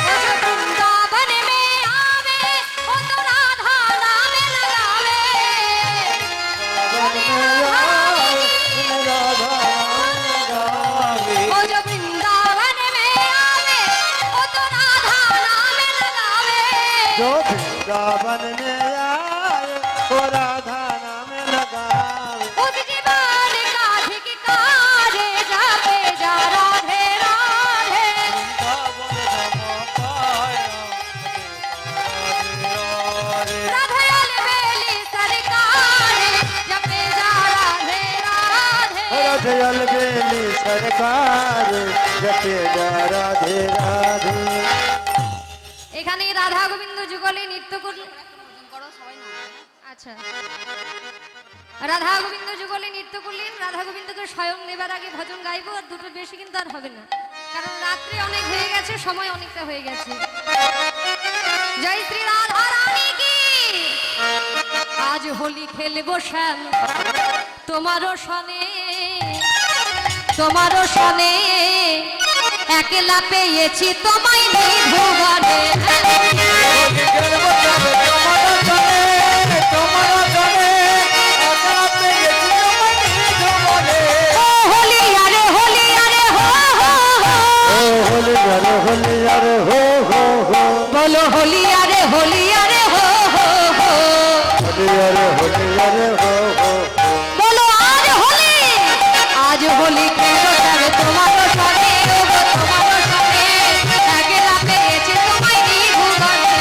वृंदावन में आवे वो तो राधा नाम लगावे वो जो वृंदावन में आवे वो तो राधा नाम लगावे जो वृंदावन में आए वो राधा नाम लगावे उस जीवन का धिक्कारे जापे जा राधे राधे राधे अलबेली सरकारे जपे जा राधे राधे रजयल बेली सरकार जपे जा राधे राधे এখানে রাধা গোবিন্দ যুগলে নৃত্য করলেন আচ্ছা রাধা গোবিন্দ যুগলে নৃত্য করলেন রাধা গোবিন্দকে স্বয়ং নেবার আগে ভজন গাইবো আর দুটো বেশি কিন্তু আর হবে না কারণ রাত্রি অনেক হয়ে গেছে সময় অনেকটা হয়ে গেছে জয় শ্রী রাধা রানী কি আজ হোলি খেলবো শ্যাম তোমারও সনে একলা পেয়েছি তোমায় নিভুবনে ও হোলি আরে হোলি আরে হো হো হো ओ होली अरे हो हो বলো হোলি আরে হো হো হো होली अरे हो हो বলো আজ হোলি খেলো তবে তোমারও সনে ওগো তোমারও সনে একলা পেয়েছি তোমায় নিভুবনে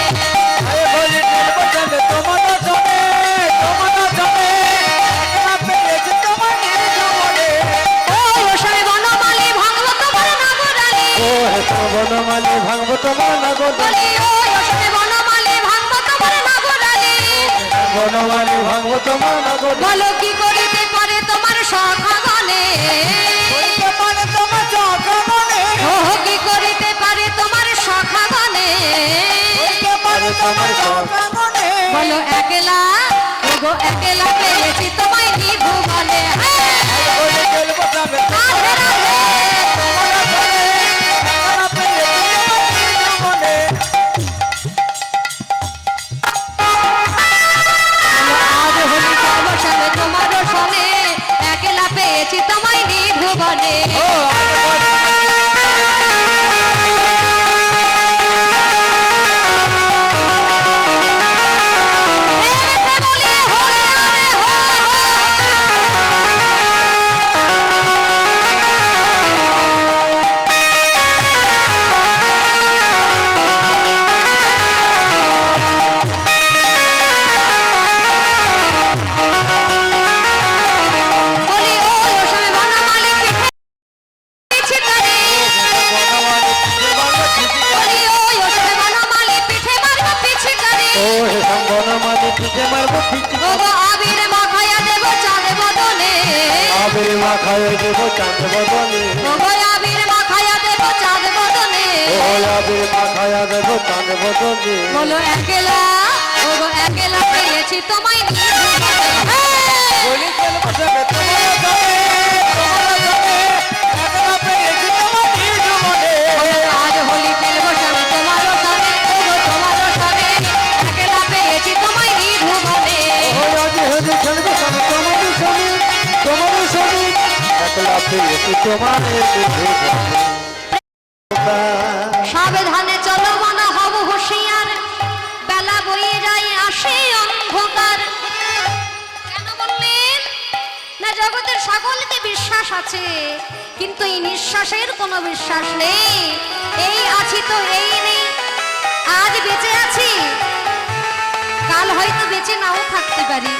ও ওসবে বনমালী ভাঙলো তোমার নাগরালি ओ है तो बनमाली भांगबो তোমার নগর বলি ও ওসবে বনমালী ভাঙলো তোমার নাগরালি बनमाली भांगबो তোমার নগর বলো কি করিতে পারে তোমার সখাগণে ও কি করিতে পারে তোমার সখাগণে আরে তোমার সব বলো একলা ওগো একলা পেয়েছি তোমায় নিভুবনে রাধে রাধে আজ হোলি খেলো সবে তোমারও সনে একলা পেয়েছি তোমায় নিভুবনে বলি হোলি আরে হো বলি ও ওসবে বনমালী পিঠে করে বলি ও ওসবে বনমালী পিঠে মারবো পিছে করে ও হে সম্বনমালি পিঠে মারবো পিঠে ওগো আবির মাখায়া দেব চাঁদ বদনে আবির মাখায় দেব চাঁদ বদনে ওগো আবির মাখায়া দেব চাঁদ বদনে ও আবির মাখায় দেব চাঁদ বদনে বলো একলা ওগো একলা পেয়েছি তোমায় নিভুবনে আজ হোলি খেলবো একলা পেয়েছি তোমায় সাবধানে চলো মনা হব হুঁশিয়ার, বেলা বয়ে যায় আসে অন্ধকার। কেন বললেন না জগতের সকলকে বিশ্বাস আছে, কিন্তু এই নিঃশ্বাসের কোনো বিশ্বাস নেই। এই আছি তো এই নেই, আজ বেঁচে আছি, কাল হয়তো বেঁচে নাও থাকতে পারি।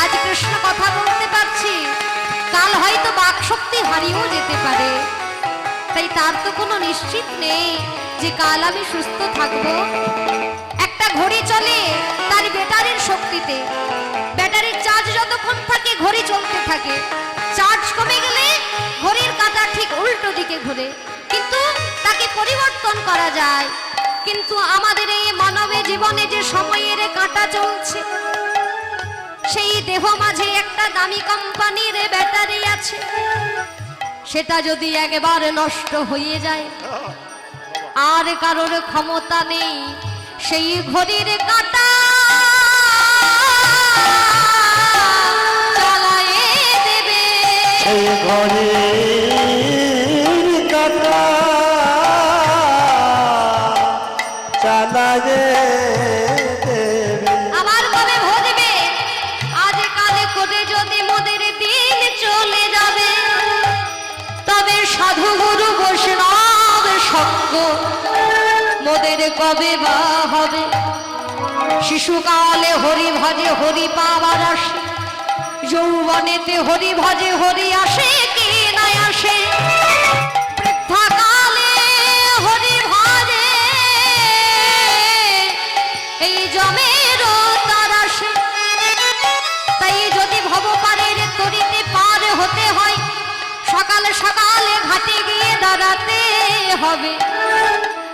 আজ কৃষ্ণ কথা বলতে পারছি, কাল হয়তো বাকশক্তি হারিয়েও যেতে পারে। তাই তার তো কোনো নিশ্চিত নেই যে কাল আমি সুস্থ থাকব। একটা ঘড়ি চলে তার ব্যাটারির শক্তিতে, ব্যাটারির চার্জ যতক্ষণ থাকে ঘড়ি চলতে থাকে, চার্জ কমে গেলে ঘড়ির কাঁটা ঠিক উল্টো দিকে ঘুরে, কিন্তু তাকে পরিবর্তন করা যায়। কিন্তু আমাদের এই মানবে জীবনে যে সময়ের কাঁটা চলছে, সেই দেহ মাঝে একটা দামি কোম্পানির ব্যাটারি আছে, সেটা যদি একবার নষ্ট হয়ে যায় আর কারোর ক্ষমতা নেই সেই ঘড়ির কাঁটা চালায়ে দেবে। সেই ঘড়ির কাঁটা চালায়ে দেবে। আমার কবে ভজবে আজ কালে করে যদি মোদের দিন চলে যাবে, তবে সাধু গুরু বৈষ্ণব সঙ্গ মোদের কবে বা হবে। শিশুকালে হরি ভজে হরি পাবার আসে, যৌবনেতে হরি ভজে হরি আসে কি নাই আসে। বৃদ্ধাকালে হরি ভজে এই জমের তার আসে। তাই যদি ভবপারের তরিতে পার হতে হয়, সকালে সকালে ঘাটে গিয়ে দাঁড়াতে হবে।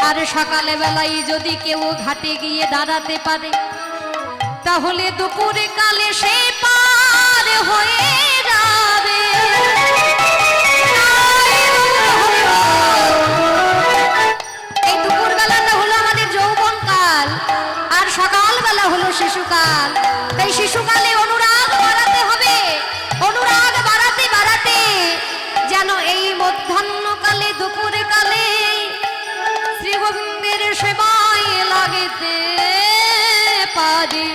আর সকালে বেলায় যদি কেউ ঘাটে গিয়ে দাঁড়াতে পারে, তাহলে দুপুরে কালে সে পার হয়ে যাবে। এই দুপুর বেলাটা হলো আমাদের যৌবন কাল, আর সকাল বেলা হলো শিশুকাল। তাই শিশুকালে অনুরাগ বাড়াতে হবে, অনুরাগ বাড়াতে বাড়াতে যেন এই মধ্যাহ্নকালে দুপুরে কালে শ্রী গোবিন্দের সেবায় লাগতে পারে।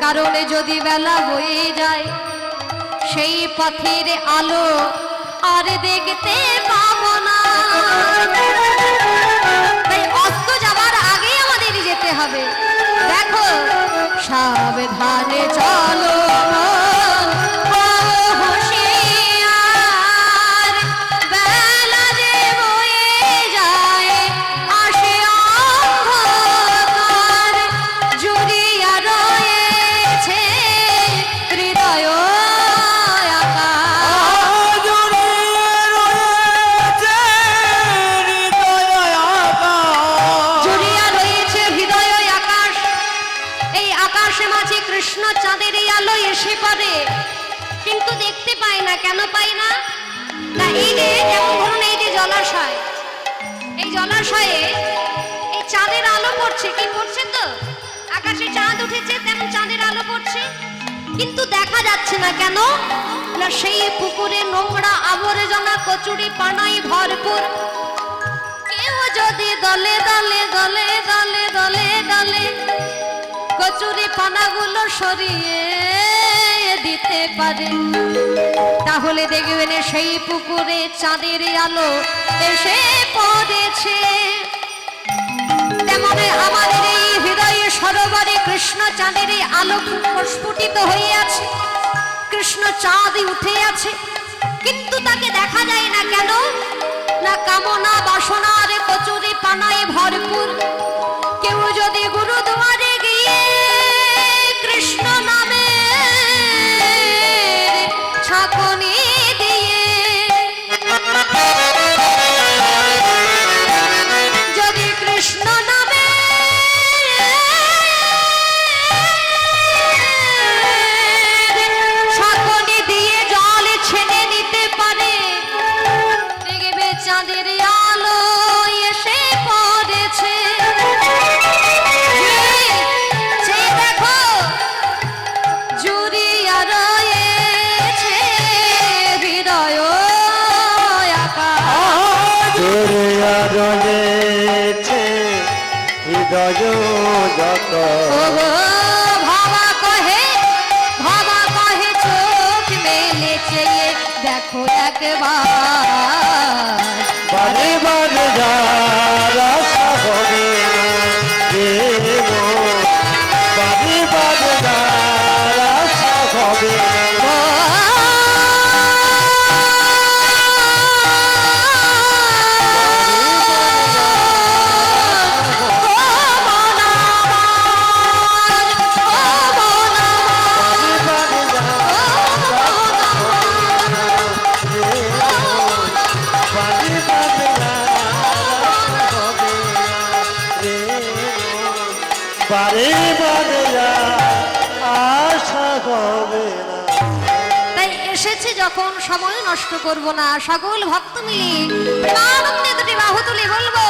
কারণে যদি বেলা হয়ে যায় সেই পথের আলো আর দেখতে পাবো না। তাই অস্ত যাবার আগে আমাদের যেতে হবে। দেখো সাবধানে চলো হুঁশিয়ার, বেলা যে বয়ে যায় আসে অন্ধকার, জুড়িয়া রয়েছে হৃদয় আকাশ। জুড়ে রয়েছে হৃদয় আকাশ। জুড়িয়া রয়েছে হৃদয় আকাশ। এই আকাশে মাঝে কৃষ্ণ চাঁদের এই আলো এসে পড়ে, কিন্তু দেখতে পাই না। কেন পাই না? না এই যে যেমন ধরুন এই যে জলাশয়, এই জলাশয়ে এই চাঁদের আলো পড়ছে, কি পড়ছে তো আকাশে চাঁদ উঠেছে তেমন চাঁদের আলো পড়ছে, কিন্তু দেখা যাচ্ছে না। কেন না সেই পুকুরে নোংরা আবর্জনা কচুরি পানায় ভরপুর। কেউ যদি দলে দলে দলে দলে দলে দলে কচুরি পানাগুলো সরিয়ে দিতে পারে, তাহলে দেখবেন সেই পুকুরে চাঁদের আলো এসে পড়েছে। তেমন আমাদের এই হৃদয়ে সরোবরে কৃষ্ণ চাঁদের এই আলো প্রস্ফুটিত হয়ে আছে, কৃষ্ণ চাঁদ উঠে আছে, কিন্তু তাকে দেখা যায় না। কেন না কামনা বাসনার কচুরি পানায় ভরপুর। কেউ যদি গুরুদুয়ারে গিয়ে কৃষ্ণ নামে ছাকনি দিয়ে যদি কৃষ্ণ নামে ছাকনি দিয়ে জল ছেড়ে নিতে পারে, দেখবে চাঁদের আলো এসে পড়েছে। হৃদয় যত ও গো ভাবা কহে চোখ মেলে চেয়ে দেখো একবার বারে বারে যার আশা হবে না রে মন। বারে বারে যার আশা হবে না বারে বারে আশা হবে না। তাই এসেছে যখন সময় নষ্ট করব না, সকল ভক্ত মিলে প্রেমানন্দে দুটি বাহু তুলে বলবো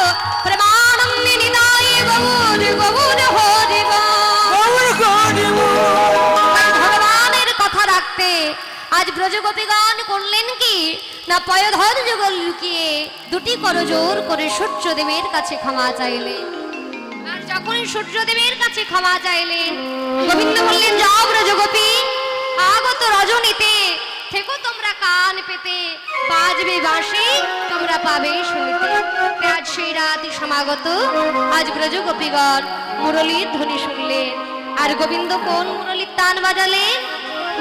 প্রেমানন্দে নিতাই গৌর গৌর হরি তাই ভগবানের কথা রাখতে আজ ব্রজগোপীগণ করলেন কি না পয়ধর যুগল লুকিয়ে দুটি করজোর করে সূর্যদেবের কাছে ক্ষমা চাইলেন। আর যখনই সূর্যদেবের কাছে ক্ষমা চাইলেন গোবিন্দ বললেন যাও ব্রজগোপী আগত রজনীতে থেকো তোমরা কান পেতে বাজবে বাঁশি তোমরা পাবে শুনতে। আজ সেই রাতি সমাগত আজ ব্রজগোপীগণ মুরলীর ধ্বনি শুনলেন। আর গোবিন্দ কোন মুরলীর তান বাজালেন?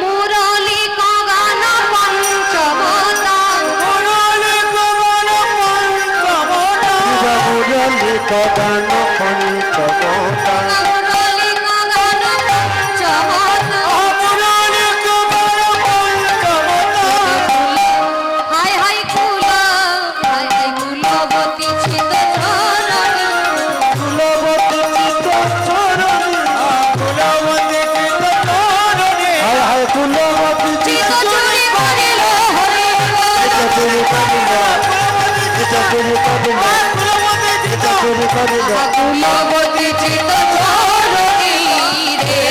মুরলী কগান পঞ্চমতা মুরলী কগান পঞ্চমতা মুরলী কগান পঞ্চমতা হায় হায় কুলবতী ছিত চরণী কুলবতী চিত্ত চরণী হায় হায় কুলবতী চিত চিত্ত চুরি করিল হরি চুরি করিল এটা চুরি করিল এটা চুরি করিল কুলবতী চিত চরণী রে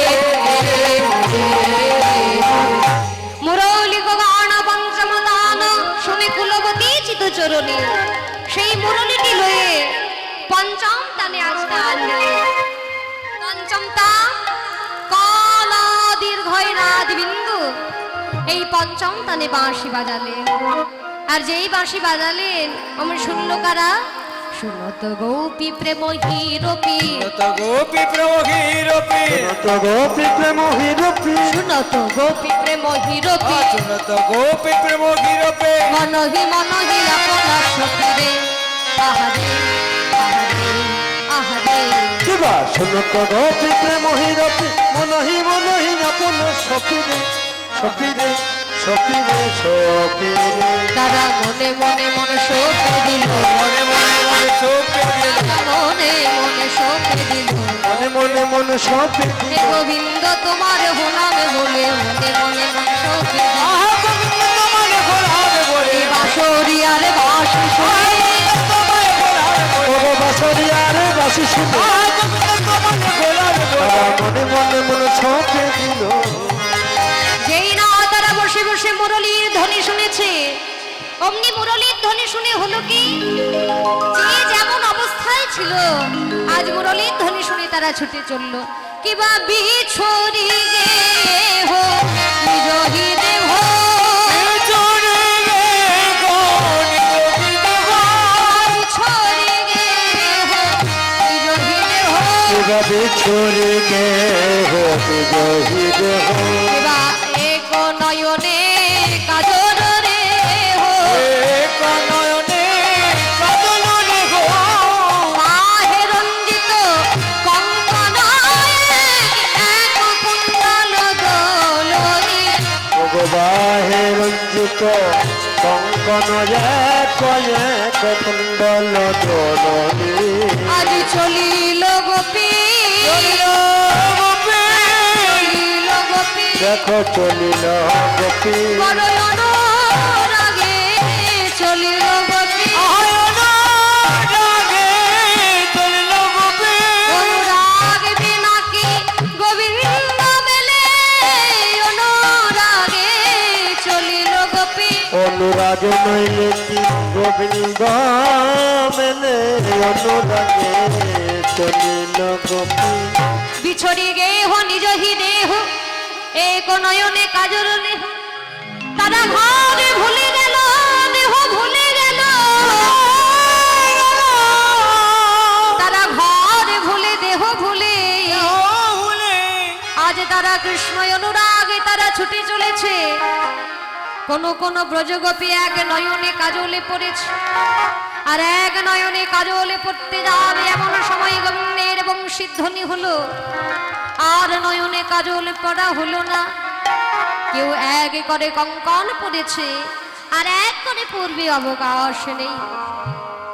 মুরলী গগান পঞ্চমদান শুনে কুলবতী চিত চরণী সেই মুরলীটি লয়ে পঞ্চম তানে আজ টান দিলেন। পঞ্চম তান কলা দীর্ঘয় নাদ বিন্দু এই পঞ্চম তানে বাঁশি বাজালেন। আর যেই বাঁশি বাজালেন আমার শুনলো কারা? শুনত গোপী প্রেম হিরপি গোপী প্রমোহীরপি তো গোপী প্রেম হিরপি শুনত গোপী প্রেম হিরপি চুনত গোপী প্রমোহীরপে মনহি মনহি আপনা সখিরে আহারে আহারে আহারে কিবা শুনত গোপী প্রেম হিরপি মনহি মনহি আপন সখিরে সখিরে সখিরে সখিরে তারা মনে মনে মনে শোকে দিল মনে মনে মনে চোখ পেয়ে মনে মনে শোকে দিল মনে মনে মনে সখি হে গোবিন্দ তোমার হোনামে বলে মনে মনে মনে শোকে দিল এ বাঁশরি আরে বাঁশি শুনে ওগো বাসরিয়ারে বাসি শুনে তারা মনে মনে মনে সখি দিল যেই না তারা বসে বসে মুরলীর ধ্বনি শুনেছে অমনি মুরলীর ধ্বনি শুনে হলো কি যে যেমন অবস্থায় ছিল আজ মুরলীর ধ্বনি শুনে তারা ছুটে চললো কিবা বিছড়ি গে হো নিরহি দেহ বিছড়ি গে হো নিরহি দেহ এভাবে ছড়ে গে হোতে জহি দেহ কিবা এক নয়নে কাজল রে হো মাহে রঞ্জিত কঙ্কনায় এক কুণ্ডল দোলনি ভগবাহে রঞ্জিত কঙ্কন এক এক কুণ্ডল দোলনি আজ চলিল গোপী চলিল গোপী দেখো চলিল গোপী বড় অনুরাগে চলিল গোপী অনুরাগ বিনাকি গোবিন্দ মেলে অনুরাগে চলিল গোপী অনুরাগ নইলে কি গোবিন্দ মেলে অনুরাগে চলিল গোপী বিছড়ি গেহ নিজ হি দেহ এক নয়নে কাজর লেহ তারা ঘরে ভুলে গেল দেহ ভুলে গেল তারা ঘরে ভুলে দেহ ভুলে আজ তারা কৃষ্ণ অনুরাগে তারা ছুটে চলেছে কোন কোন ব্রজগোপী এক নয়নে কাজলে পড়েছে আর এক নয়নে কাজলে পড়তে যাবে এমন সময় গণ্যের এবং সিদ্ধনি হলো আর নয়নে কাজল পড়া হলো না কেউ এক করে কঙ্কন পড়েছে আর এক করে পূর্বে অবকাশ নেই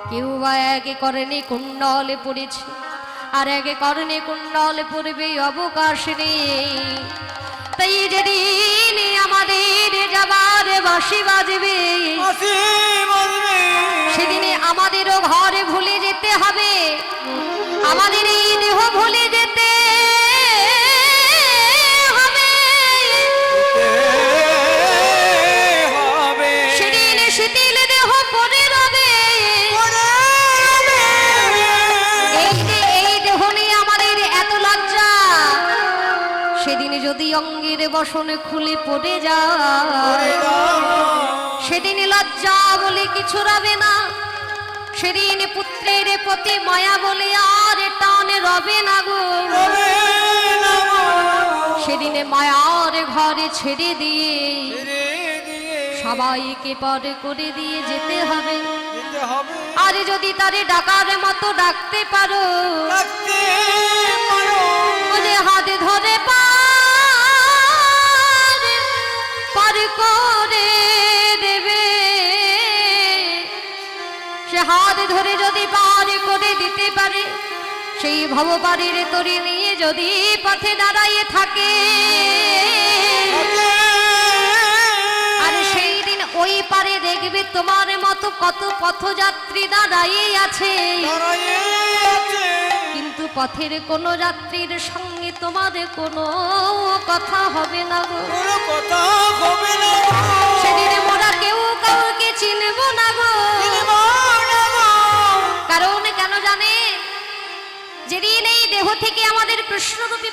কেউ বা এক করেনি কুণ্ডলে পড়েছে আর এক করেনি কুণ্ডলে পড়বে অবকাশ নেই তাই যেদিন আমাদের যাবার বাঁশি বাজবে সেদিনে আমাদেরও ঘরে ভুলে যেতে হবে আমাদের এই দেহ ভুলে যেতে হবে সেদিন শিথিল দেহ পড়ে রবে এই দেহ নিয়ে আমাদের এত লজ্জা সেদিন যদি অঙ্গের বসনে খুলে পড়ে যায় সেদিন লজ্জা বলে কিছু রবে না সেদিন পুত্রের প্রতি মায়া বলে আর টানে রবে না গো সেদিনে মায়ার ঘরে ছেড়ে দিয়ে সবাইকে পরে করে দিয়ে যেতে হবে আর যদি তারে ডাকার মতো ডাকতে পারো ওরে হাতে ধরে পার করে দেবে সে হাত ধরে যদি পার করে দিতে পারে সেই ভবপারের তরি নিয়ে যদি পথে দাঁড়াইয়ে থাকে আর সেই দিন ওই পারে দেখবে তোমার মতো কত পথযাত্রী দাঁড়াইয়ে আছে কিন্তু পথের কোনো যাত্রীর সঙ্গে তোমার কোনো কথা হবে না গো সেদিন মোরা কেউ কাউকে চিনব না গো কারণ কেন জানে যেদিন এই দেহ থেকে আমাদের কৃষ্ণরূপী